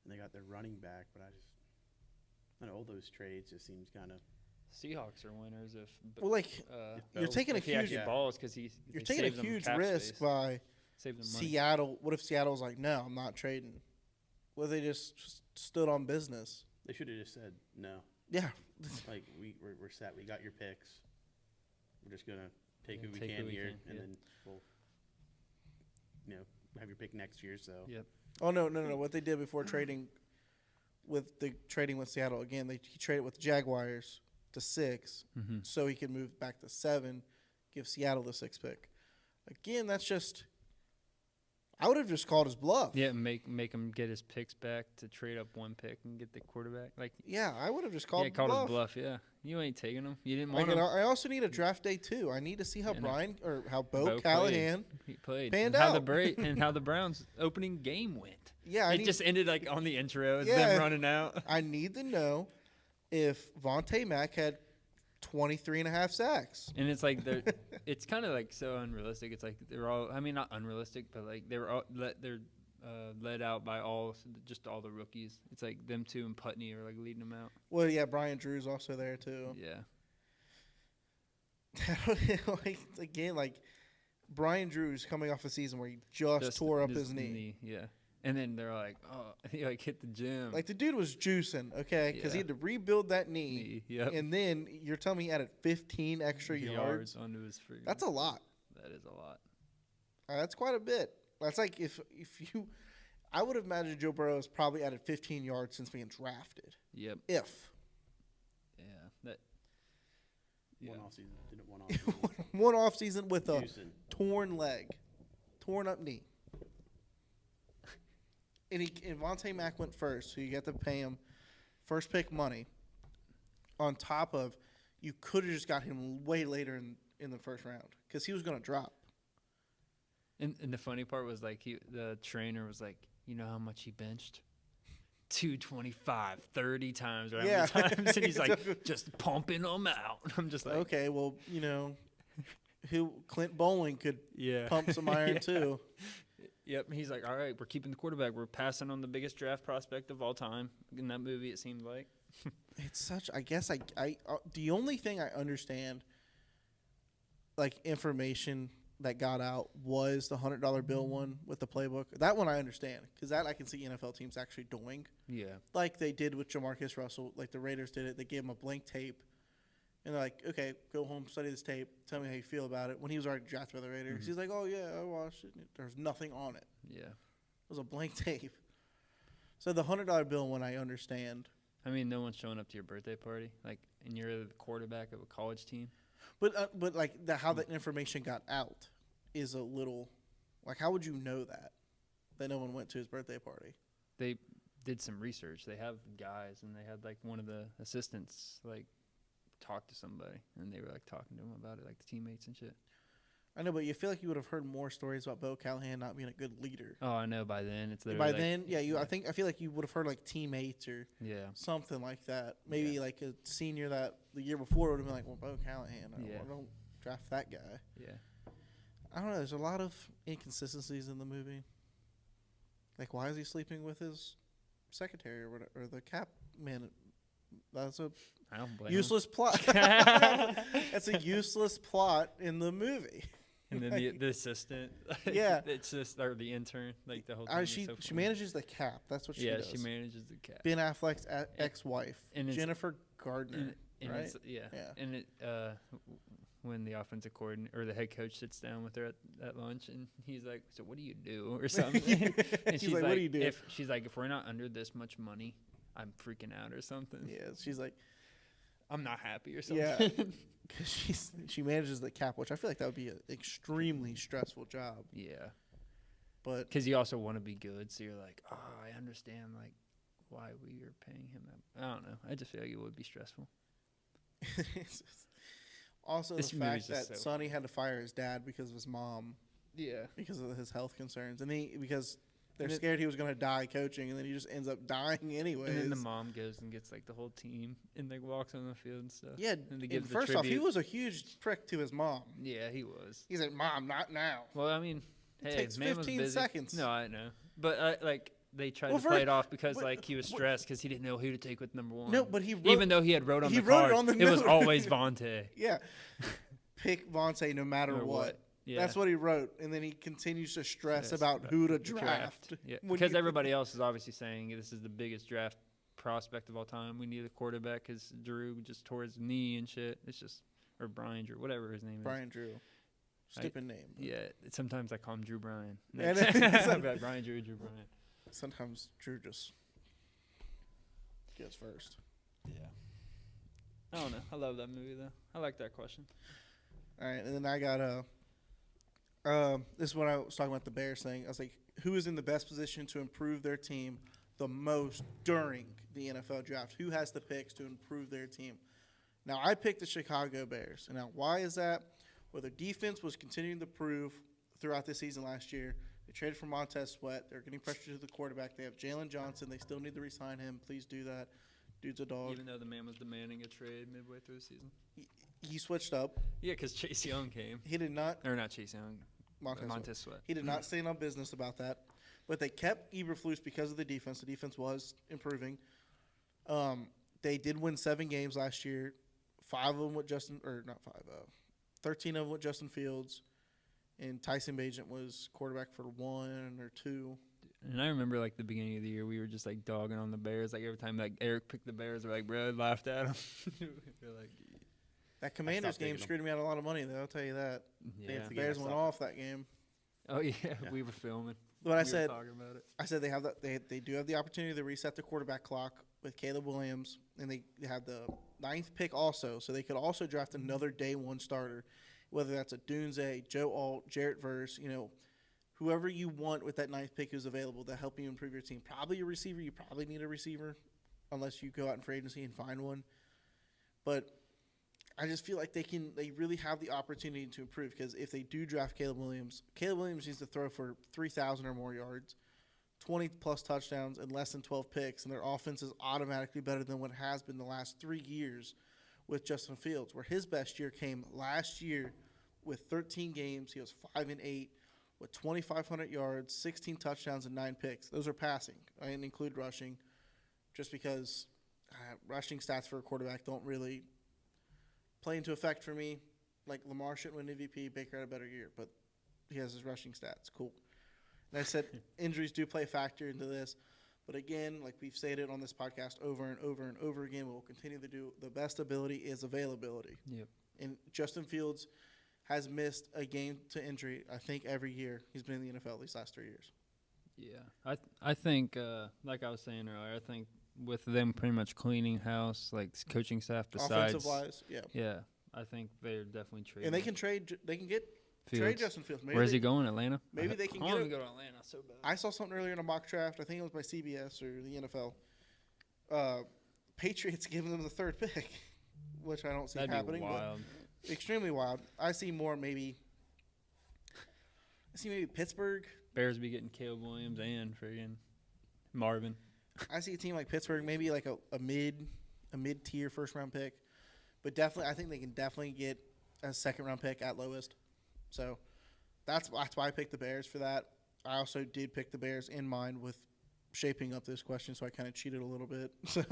And they got their running back, but I know all those trades just seems kind of. Seahawks are winners if. You're taking a huge balls because you're taking a huge risk by Seattle. What if Seattle's like, no, I'm not trading? Well, they just stood on business. They should have just said no. Yeah. Like we're set. We got your picks. We're just gonna take who we can here, and then we'll, have your pick next year. So. Yep. Oh no! What they did before trading with Seattle again, he traded with the Jaguars to 6, so he could move back to 7, give Seattle the 6th pick. Again, that's just. I would have just called his bluff. Yeah, make him get his picks back to trade up 1 pick and get the quarterback. I would have just called. Called his bluff. Yeah, you ain't taking him. You didn't want him. I also need a draft day too. I need to see how Bo Callahan played panned and out, how the Browns opening game went. Yeah, it just ended like on the intro. It's them running out. I need to know if Vontae Mack had 23.5 sacks. And it's like it's kind of like so unrealistic. It's like they're all. I mean, not unrealistic, but like they're led out by all the rookies. It's like them 2 and Putney are like leading them out. Well, yeah, Brian Drew's also there too. Yeah. Brian Drew's coming off a season where he just tore up his knee. Yeah. And then they're like, oh, he hit the gym. Like the dude was juicing, okay, because he had to rebuild that knee. Yep. And then you're telling me he added 15 extra yards onto his freaking. That's a lot. That is a lot. That's quite a bit. That's like if you, I would have imagined Joe Burrow has probably added 15 yards since being drafted. Yep. If. Yeah. One Yeah. off season. Did it one off season. One off season with a Houston. torn leg, torn up knee. And Vontae Mack went first, so you get to pay him first pick money. On top of, you could have just got him way later in the first round because he was going to drop. And the funny part was like the trainer was like, you know how much he benched? 225, 30 times, or how many times? And he's like, just pumping them out. I'm just like, Okay, well, Clint Bowling could pump some iron too. Yep. He's like, all right, we're keeping the quarterback. We're passing on the biggest draft prospect of all time. In that movie, it seemed like. It's such. I guess the only thing I understand, like information that got out, was the $100 bill one with the playbook. That one I understand because that I can see NFL teams actually doing. Yeah. Like they did with Jamarcus Russell. Like the Raiders did it. They gave him a blank tape, and they're like, "Okay, go home, study this tape. Tell me how you feel about it." When he was already drafted by the Raiders, he's like, "Oh yeah, I watched it. There's nothing on it. Yeah. It was a blank tape." So the $100 bill one I understand. I mean, no one's showing up to your birthday party, like, and you're the quarterback of a college team. But like how the information got out is a little, like, how would you know that no one went to his birthday party? They did some research. They have guys, and they had like one of the assistants like talk to somebody, and they were like talking to him about it, like the teammates and shit. I know, but you feel like you would have heard more stories about Bill Callahan not being a good leader. Oh, I know. By then, it's By then, I feel like you would have heard like teammates or something like that. Maybe like a senior that the year before would have been like, well, Bill Callahan, I don't draft that guy. Yeah. I don't know. There's a lot of inconsistencies in the movie. Like, why is he sleeping with his secretary or the cap man? That's a useless plot. That's a useless plot in the movie. And then the assistant, it's just or the intern, like the whole thing. She manages the cap. That's what she does. Yeah, she manages the cap. Ben Affleck's ex-wife, Jennifer Gardner, and right? And it when the offensive coordinator or the head coach sits down with her at lunch, and he's like, "So what do you do?" or something. And she's like, "What do you do?" She's like, "If we're not under this much money, I'm freaking out or something." Yeah, she's like, "I'm not happy" or something. Yeah, because she manages the cap, which I feel like that would be an extremely stressful job. Yeah, but because you also want to be good, so you're like, "Oh, I understand like why we are paying him that." I don't know. I just feel like it would be stressful. Also, the fact that Sonny had to fire his dad because of his mom. Yeah. Because of his health concerns. And because they're scared he was going to die coaching, and then he just ends up dying anyways. And then the mom goes and gets, like, the whole team and, like, walks on the field and stuff. Yeah. And first off, he was a huge prick to his mom. Yeah, he was. He's like, "Mom, not now." Well, I mean, hey, it takes man 15 was busy. seconds. No, I know. But, they tried to play it off because, he was stressed because he didn't know who to take with number one. No, but he wrote, even though he had wrote on the card, it was always Vontae. Yeah. Pick Vontae no matter what. Yeah. That's what he wrote. And then he continues to stress about who to draft. Yeah. Because everybody else is obviously saying this is the biggest draft prospect of all time. We need a quarterback because Drew just tore his knee and shit. It's just, or Brian Drew, whatever his name is. Brian Drew. Stupid name. Yeah. Sometimes I call him Drew Bryan. Brian Drew Bryan. Sometimes Drew just gets first. Yeah. I don't know. I love that movie, though. I like that question. All right, and then I got this is what I was talking about the Bears thing. I was like, who is in the best position to improve their team the most during the NFL draft? Who has the picks to improve their team? Now, I picked the Chicago Bears. And now, why is that? Well, their defense was continuing to prove throughout the season last year. They traded for Montez Sweat. They're getting pressure to the quarterback. They have Jalen Johnson. They still need to re-sign him. Please do that. Dude's a dog. Even though the man was demanding a trade midway through the season? He switched up. Yeah, because Chase Young came. He did not. Or not Chase Young. Montez Sweat. He did not stand on business about that. But they kept Eberflus because of the defense. The defense was improving. They did win 7 games last year. 5 of them with 13 of them with Justin Fields. And Tyson Bagent was quarterback for 1 or 2. And I remember, the beginning of the year, we were just, dogging on the Bears. Every time, Eric picked the Bears, we're like, bro, I laughed at him. We're like, that Commanders game screwed me out a lot of money, though. I'll tell you that. Yeah. The Bears went off that game. Oh, yeah. We were filming. But I said they have that. They do have the opportunity to reset the quarterback clock with Caleb Williams, and they have the 9th pick also, so they could also draft another day one starter, whether that's a Dunze, Joe Alt, Jarrett Verse, whoever you want with that 9th pick who's available to help you improve your team. Probably a receiver. You probably need a receiver unless you go out in free agency and find one. But I just feel like they really have the opportunity to improve, because if they do draft Caleb Williams needs to throw for 3,000 or more yards, 20-plus touchdowns, and less than 12 picks, and their offense is automatically better than what has been the last 3 years with Justin Fields, where his best year came last year with 13 games. He was 5-8 with 2,500 yards, 16 touchdowns, and 9 picks. Those are passing. I didn't include rushing, just because rushing stats for a quarterback don't really play into effect for me. Like, Lamar shouldn't win MVP. Baker had a better year, but he has his rushing stats. Cool. And I said injuries do play a factor into this. But again, like we've stated on this podcast over and over and over again, we'll continue to do, the best ability is availability. Yep. And Justin Fields has missed a game to injury, I think, every year he's been in the NFL these last 3 years. Yeah. I think, like I was saying earlier, I think with them pretty much cleaning house, like coaching staff besides. Offensive-wise, yeah. Yeah. I think they're definitely trading. And they can trade Justin Fields. Maybe Where's he going? Atlanta? Maybe they can I get want him. to go to Atlanta so bad. I saw something earlier in a mock draft. I think it was by CBS or the NFL. Patriots giving them the 3rd pick, which I don't see That'd happening. be wild. But extremely wild. I see more maybe Pittsburgh. Bears be getting Caleb Williams and friggin' Marvin. I see a team like Pittsburgh, maybe like a mid-tier first-round pick. But definitely, I think they can definitely get a second-round pick at lowest. So that's why I picked the Bears for that. I also did pick the Bears in mind with shaping up this question, so I kind of cheated a little bit. So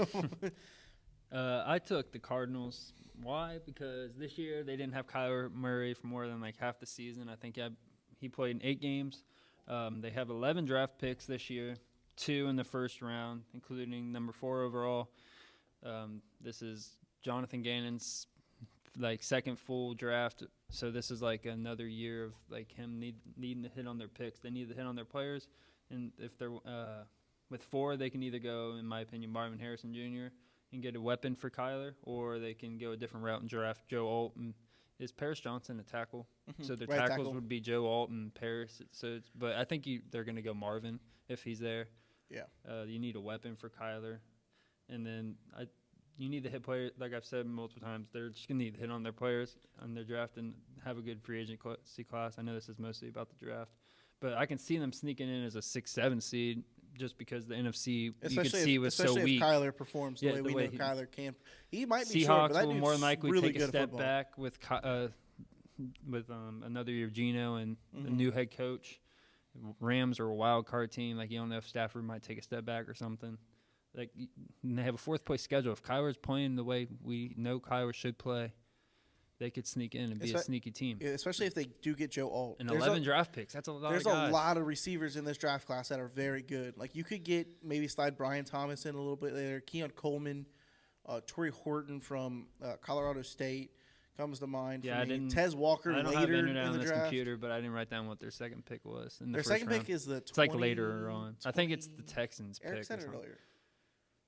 I took the Cardinals. Why? Because this year they didn't have Kyler Murray for more than like half the season. I think he played in 8 games. They have 11 draft picks this year, 2 in the first round, including number 4 overall. This is Jonathan Gannon's second full draft, so this is like another year of like him needing to hit on their picks. They need to hit on their players, and if they're with 4, they can either go, in my opinion, Marvin Harrison Jr. and get a weapon for Kyler, or they can go a different route and draft Joe Alt. And is Paris Johnson a tackle? Mm-hmm. So their right tackles tackle would be Joe Alt and Paris. But I think they're going to go Marvin if he's there. Yeah. You need a weapon for Kyler, and then you need to hit players. Like I've said multiple times, they're just going to need to hit on their players on their draft and have a good free agent class. I know this is mostly about the draft, but I can see them sneaking in as a 6-7 seed just because the NFC was so weak. Especially if Kyler performs the way we know Kyler can. He might be Seahawks short, but that will dude's more than likely really take a good step football. back with another year of Geno and the new head coach. Rams are a wild card team. Like, you don't know if Stafford might take a step back or something. Like, and they have a 4th place schedule. If Kyler's playing the way we know Kyler should play, they could sneak in and be a sneaky team. Yeah, especially if they do get Joe Alt. And 11 draft picks. That's a lot of guys. There's a lot of receivers in this draft class that are very good. Like, you could get maybe slide Brian Thomas in a little bit later. Keon Coleman, Torrey Horton from Colorado State comes to mind. Yeah, Tez Walker I don't later have internet in on the this draft. computer, but I didn't write down what their second pick was. Their second pick is the 20, it's like later on. I think it's the Texans Eric pick. said it earlier.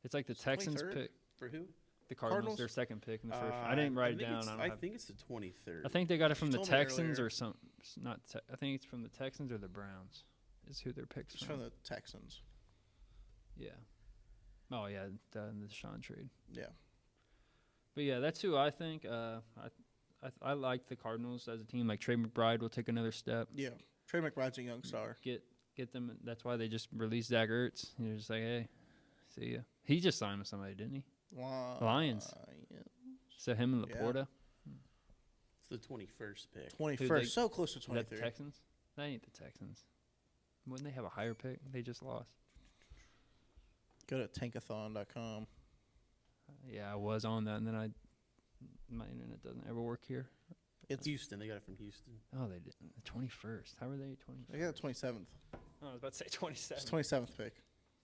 It's like the Texans 23rd? pick. For who? The Cardinals, their second pick in the first. I didn't write it down. I think it's the 23rd. I think they got it from the told me Texans earlier. or some. I think it's from the Texans or the Browns. Is who their picks It's from the Texans. Yeah. Oh yeah, the Deshaun trade. Yeah. But yeah, that's who I think. I like the Cardinals as a team. Like, Trey McBride will take another step. Yeah. Trey McBride's a young star. Get them. That's why they just released Zach Ertz. You're just like, hey, see ya. He just signed with somebody, didn't he? Lions. So him and Laporta. It's the 21st pick. 21st. So close to Is that 23. the Texans? That ain't the Texans. Wouldn't they have a higher pick? They just lost. Go to tankathon.com. Yeah, I was on that, and then my internet doesn't ever work here. It's Houston. They got it from Houston. Oh, they did. The 21st. How were they 21st? They got the 27th. Oh, I was about to say 27th. It's 27th pick.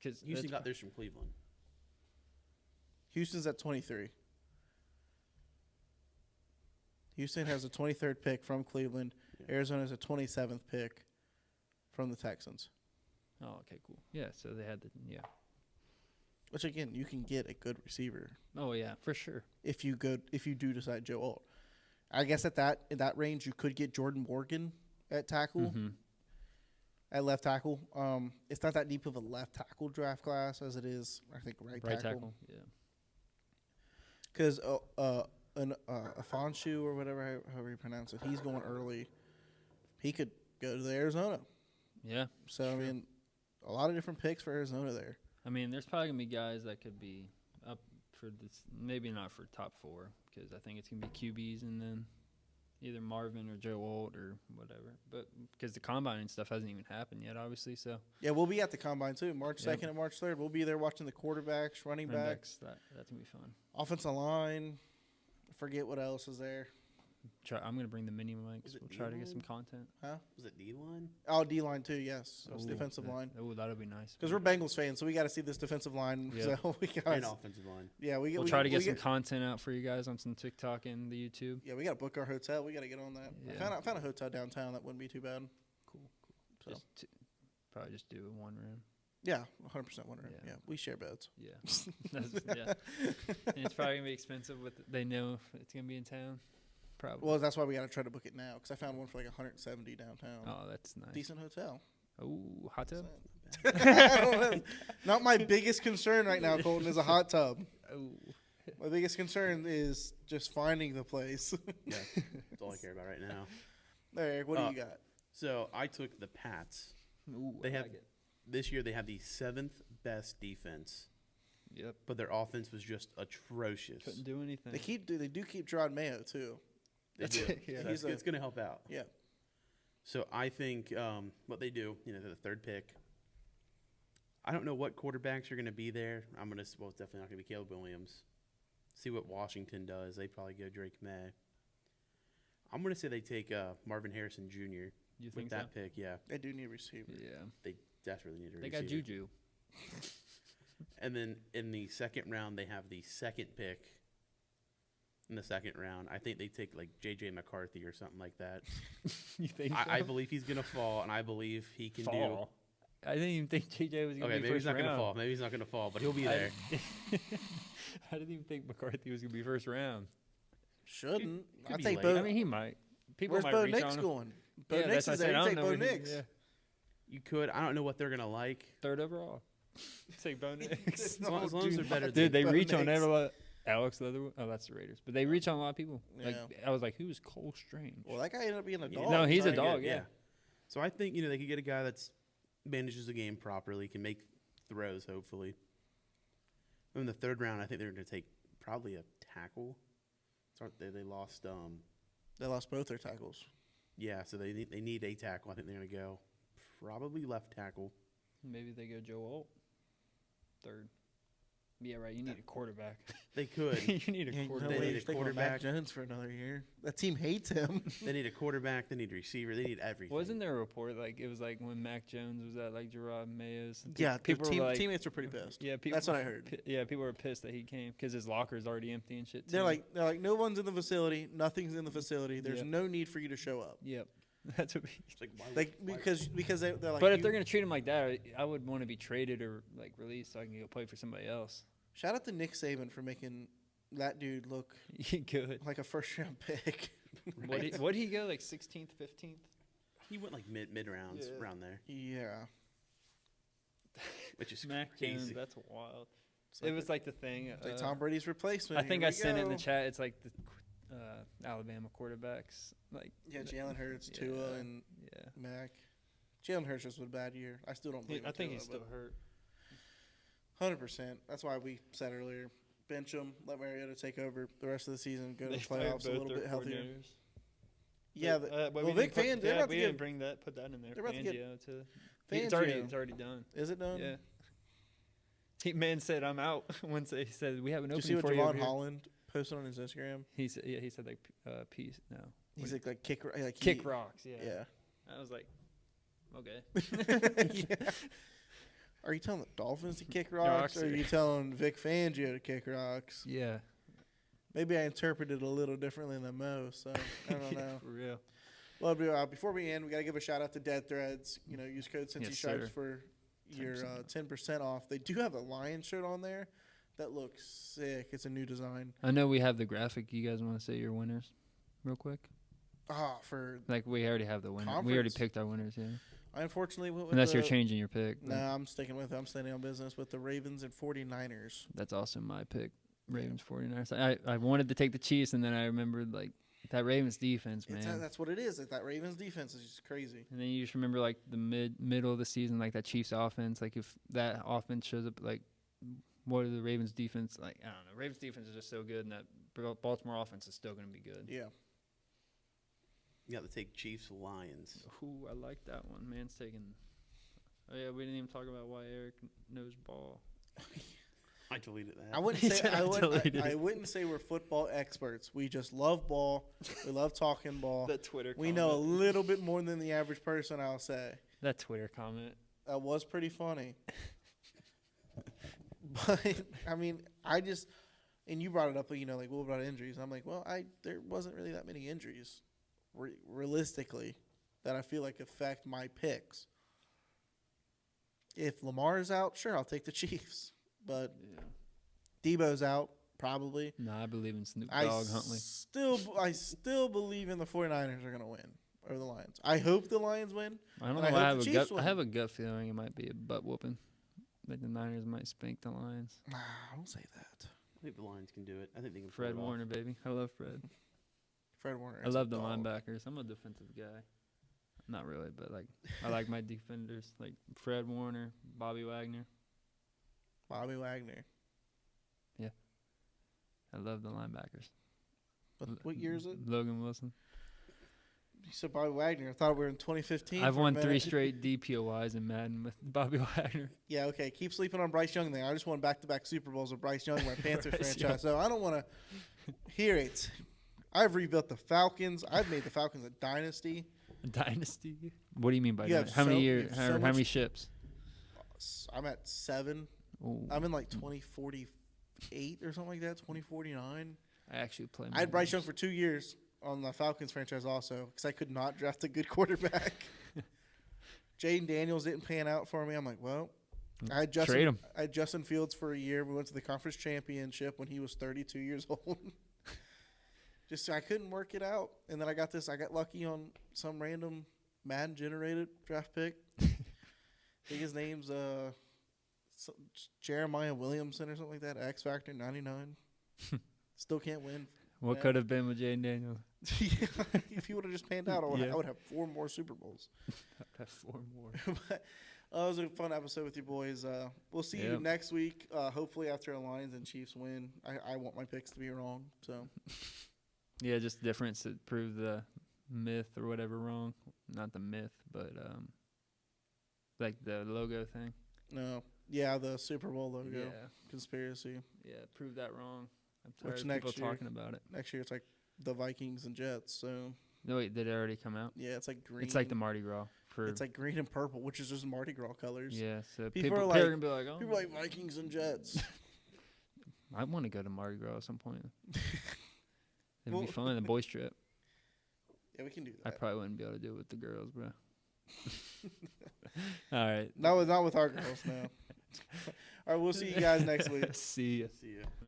Because Houston got theirs from Cleveland. Houston's at 23. Houston has a 23rd pick from Cleveland. Yeah. Arizona's a 27th pick from the Texans. Oh, okay, cool. Yeah, so they had the Which again, you can get a good receiver Oh yeah, for sure. if you do decide Joe Alt. I guess in that range, you could get Jordan Morgan at tackle, Mm-hmm. at left tackle. It's not that deep of a left tackle draft class as it is, I think, right tackle. Yeah. Because Afonso or whatever, however you pronounce it, he's going early. He could go to Arizona. Yeah. So, Sure. I mean, a lot of different picks for Arizona there. I mean, there's probably gonna be guys that could be up for this. Maybe not for top 4 because I think it's gonna be QBs and then either Marvin or Joe Alt or whatever. But because the combine and stuff hasn't even happened yet, obviously. So Yeah, we'll be at the combine too, March Yep. 2nd and March 3rd. We'll be there watching the quarterbacks, running backs, that's gonna be fun. offensive line. I forget what else is there. I'm gonna bring the mini mics. Is it We'll try to get D-line? some content. Huh? Was it D-line? Oh, D-line too, yes. Ooh, Defensive line. Oh, that'll be nice. Because we're Bengals fans, so we got to see this defensive line. Yeah. So we got And offensive line. yeah, We'll try to get some content out for you guys on some TikTok and the YouTube. Yeah, we got to book our hotel. We got to get on that. Yeah. I found a hotel downtown that wouldn't be too bad. Cool. So Probably just do a 1 room. yeah, 100% wondering. Yeah. Yeah, we share beds. Yeah. Yeah. And it's probably gonna be expensive. They know it's gonna be in town. Probably. Well, that's why we got to try to book it now because I found one for like 170 downtown. Oh, that's nice. Decent hotel. Oh, hot tub. Not my biggest concern right now, Colton, is a hot tub. Oh. My biggest concern is just finding the place. Yeah, that's all I care about right now. Eric, what do you got? So I took the Pats. Ooh, They I have like it. this year. They have the 7th best defense, Yep. but their offense was just atrocious. Couldn't do anything. They do keep Gerard Mayo too. They do. Yeah. So it's going to help out. Yeah. So I think what they do, they're the 3rd pick. I don't know what quarterbacks are going to be there. It's definitely not going to be Caleb Williams. See what Washington does. They probably go Drake May. I'm going to say they take Marvin Harrison Jr. You with think that so? pick. Yeah, They do need a receiver. Yeah. they desperately need a They receiver. got Juju. And then in the 2nd round, they have the 2nd pick. In the 2nd round, I think they take like J.J. McCarthy or something like that. You think? I believe he's going to fall, and I believe he can fall. I didn't even think JJ was do. gonna Okay, be maybe he's first not going to round. fall. Maybe he's not going to fall, but he'll be there. I didn't even think McCarthy was gonna be first round. Shouldn't. Could I be take late. Bo. I mean, he might. People Where's might Bo reach Nix on him. going? Bo Yeah, Nix that's what is I said. there. I You don't take know Bo where he- Nix. yeah. You could. I don't know what they're going to like. 3rd overall. Take Bo Nix. As long as they're better Dude, they Bo reach on Nix. everyone. Alex Leatherwood. Oh, that's the Raiders. But they reach on a lot of people. Like Yeah. I was like, who's Cole Strange? Well, that guy ended up being a Yeah. dog. No, he's a Very dog. good, Yeah. So I think they could get a guy that's manages the game properly, can make throws hopefully. In the 3rd round, I think they're going to take probably a tackle. They lost. They lost both their tackles. Yeah, so they need a tackle. I think they're going to go probably left tackle. Maybe they go Joe Alt. 3rd. Yeah, right. You need a quarterback. They could. You need a Yeah, quarterback. They need a Mac quarterback. Jones for another year. That team hates him. They need a quarterback. They need a receiver. They need everything. Wasn't there a report like it was like when Mac Jones was at like Gerard Mayo's? Yeah, people were like, teammates were pretty pissed. yeah, people. That's what I heard. Yeah, people were pissed that he came because his locker's already empty and shit. They're too. like, no one's in the facility. Nothing's in the facility. There's Yeah. no need for you to show up. yep, that's what. It's like, why- Like why- because they're like. But if they're gonna treat him like that, I would want to be traded or like released so I can go play for somebody else. shout out to Nick Saban for making that dude look Good. like a first round pick. What did he go like 16th, 15th? he went like mid rounds Yeah. around there, Yeah. which is Mac Jones, crazy. that's wild. It's It was like the thing. it's like Tom Brady's replacement. I think Here I we sent it in the go. chat. It's like the Alabama quarterbacks. Like Yeah, Jalen Hurts, Tua, Yeah. and yeah. Mac. Jalen Hurts just was a bad year. I still don't believe I in think Tua, he's still but hurt. 100%. That's why we said earlier, bench him, let Mariota take over the rest of the season, go to the fired playoffs a both little their bit healthier. coordinators. Yeah, But well, we Vic didn't Fangio, they're about we to didn't get put that in there. they're about to get Fangio to. Fangio. It's already done. Is it done? Yeah. Man said I'm out once he said we have an Did you see opening what for you. over Javon here." Holland posted on his Instagram? He said he said like peace. No. He's like kick Kick rocks. Yeah. Yeah. I was like, okay. Yeah. Are you telling the Dolphins to kick rocks, or are you telling Vic Fangio to kick rocks? Yeah. Maybe I interpreted it a little differently than most, so I don't Yeah, know. for real. Well, before we end, we got to give a shout out to Dead Threads. Use code Cincy Yes, Stripes sir. for your 10% off. 10% off. They do have a Lions shirt on there that looks sick. It's a new design. I know we have the graphic. You guys want to say your winners, real quick? For Like we already have the winner. We already Conference? picked our winners. Yeah. I unfortunately went with Unless you're the, changing your pick. No, I'm sticking with it. I'm standing on business with the Ravens and 49ers. That's also my pick. Ravens 49ers. I wanted to take the Chiefs, and then I remembered like that Ravens defense, man. That's what it is. That Ravens defense is just crazy. And then you just remember like the middle of the season, like that Chiefs offense. Like if that offense shows up, like what are the Ravens defense like? I don't know. Ravens defense is just so good, and that Baltimore offense is still going to be good. Yeah. You got to take Chiefs Lions. Ooh, I like that one. Man's taking. Oh yeah, we didn't even talk about why Eric knows ball. I deleted that. I wouldn't He say said I deleted I it. wouldn't say we're football experts. We just love ball. We love talking ball. That Twitter. We know a little bit more than the average person, I'll say. That Twitter comment. That was pretty funny. But I mean, and you brought it up, like what about injuries? I'm like, well, there wasn't really that many injuries, realistically, that I feel like affect my picks. If Lamar's out, sure, I'll take the Chiefs. But Yeah. Debo's out, probably. No, I believe in Snoop I Dogg Huntley. still believe in the 49ers are going to win over the Lions. I hope the Lions win. I don't and know. I I hope have the a Chiefs gut. win. I have a gut feeling it might be a butt whooping. Like the Niners might spank the Lions. Nah, don't say that. I think the Lions can do it. I think they can. pull Fred it off. Warner, baby. I love Fred. Fred Warner. I is a love the dog. linebackers. I'm a defensive guy. Not really, but like I like my defenders, like Fred Warner, Bobby Wagner. Bobby Wagner. I love the linebackers. What year is it? Logan Wilson. You said Bobby Wagner. I thought we were in 2015. I've for a won 3 minute. straight DPOYs in Madden with Bobby Wagner. Yeah, okay. Keep sleeping on Bryce Young then. I just won back-to-back Super Bowls with Bryce Young, my Panthers Bryce franchise. Young. So I don't want to hear it. I've rebuilt the Falcons. I've made the Falcons a dynasty. Dynasty. What do you mean by You that? have How many so- years? you have How, so how much- many ships? I'm at 7. Ooh. I'm in like 2048 or something like that, 2049. I actually play. I had Bryce Young for 2 years on the Falcons franchise also because I could not draft a good quarterback. Jaden Daniels didn't pan out for me. I'm like, well, I had Trade him. Justin Fields for a year. We went to the conference championship when he was 32 years old. Just I couldn't work it out, and then I got lucky on some random Madden generated draft pick. I think his name's Jeremiah Williamson or something like that. X Factor 99. Still can't win. What Yeah. could have been with Jaden Daniels? If he would have just panned out, Yeah. I would have 4 more Super Bowls. I'd have 4 more. But, it was a fun episode with you boys. We'll see you Yep. next week. Hopefully after the Lions and Chiefs win. I want my picks to be wrong. So Yeah, just difference to prove the myth or whatever wrong. Not the myth, but like the logo thing. no, yeah, the Super Bowl logo Yeah, conspiracy. yeah, prove that wrong. I'm Which tired of next people year? talking about it. Next year it's like the Vikings and Jets. So No, wait, did it already come out? yeah, it's like green. It's like the Mardi Gras for. It's like green and purple, which is just Mardi Gras colors. yeah, so People are people like- are gonna be like, oh, People are like Vikings and Jets. I want to go to Mardi Gras at some point. It'd Well- be fun, a boys trip. Yeah, we can do I that. probably wouldn't be able to do it with the girls, bro. All right. Not with our girls. No. All right, we'll see you guys next week. See ya. See ya.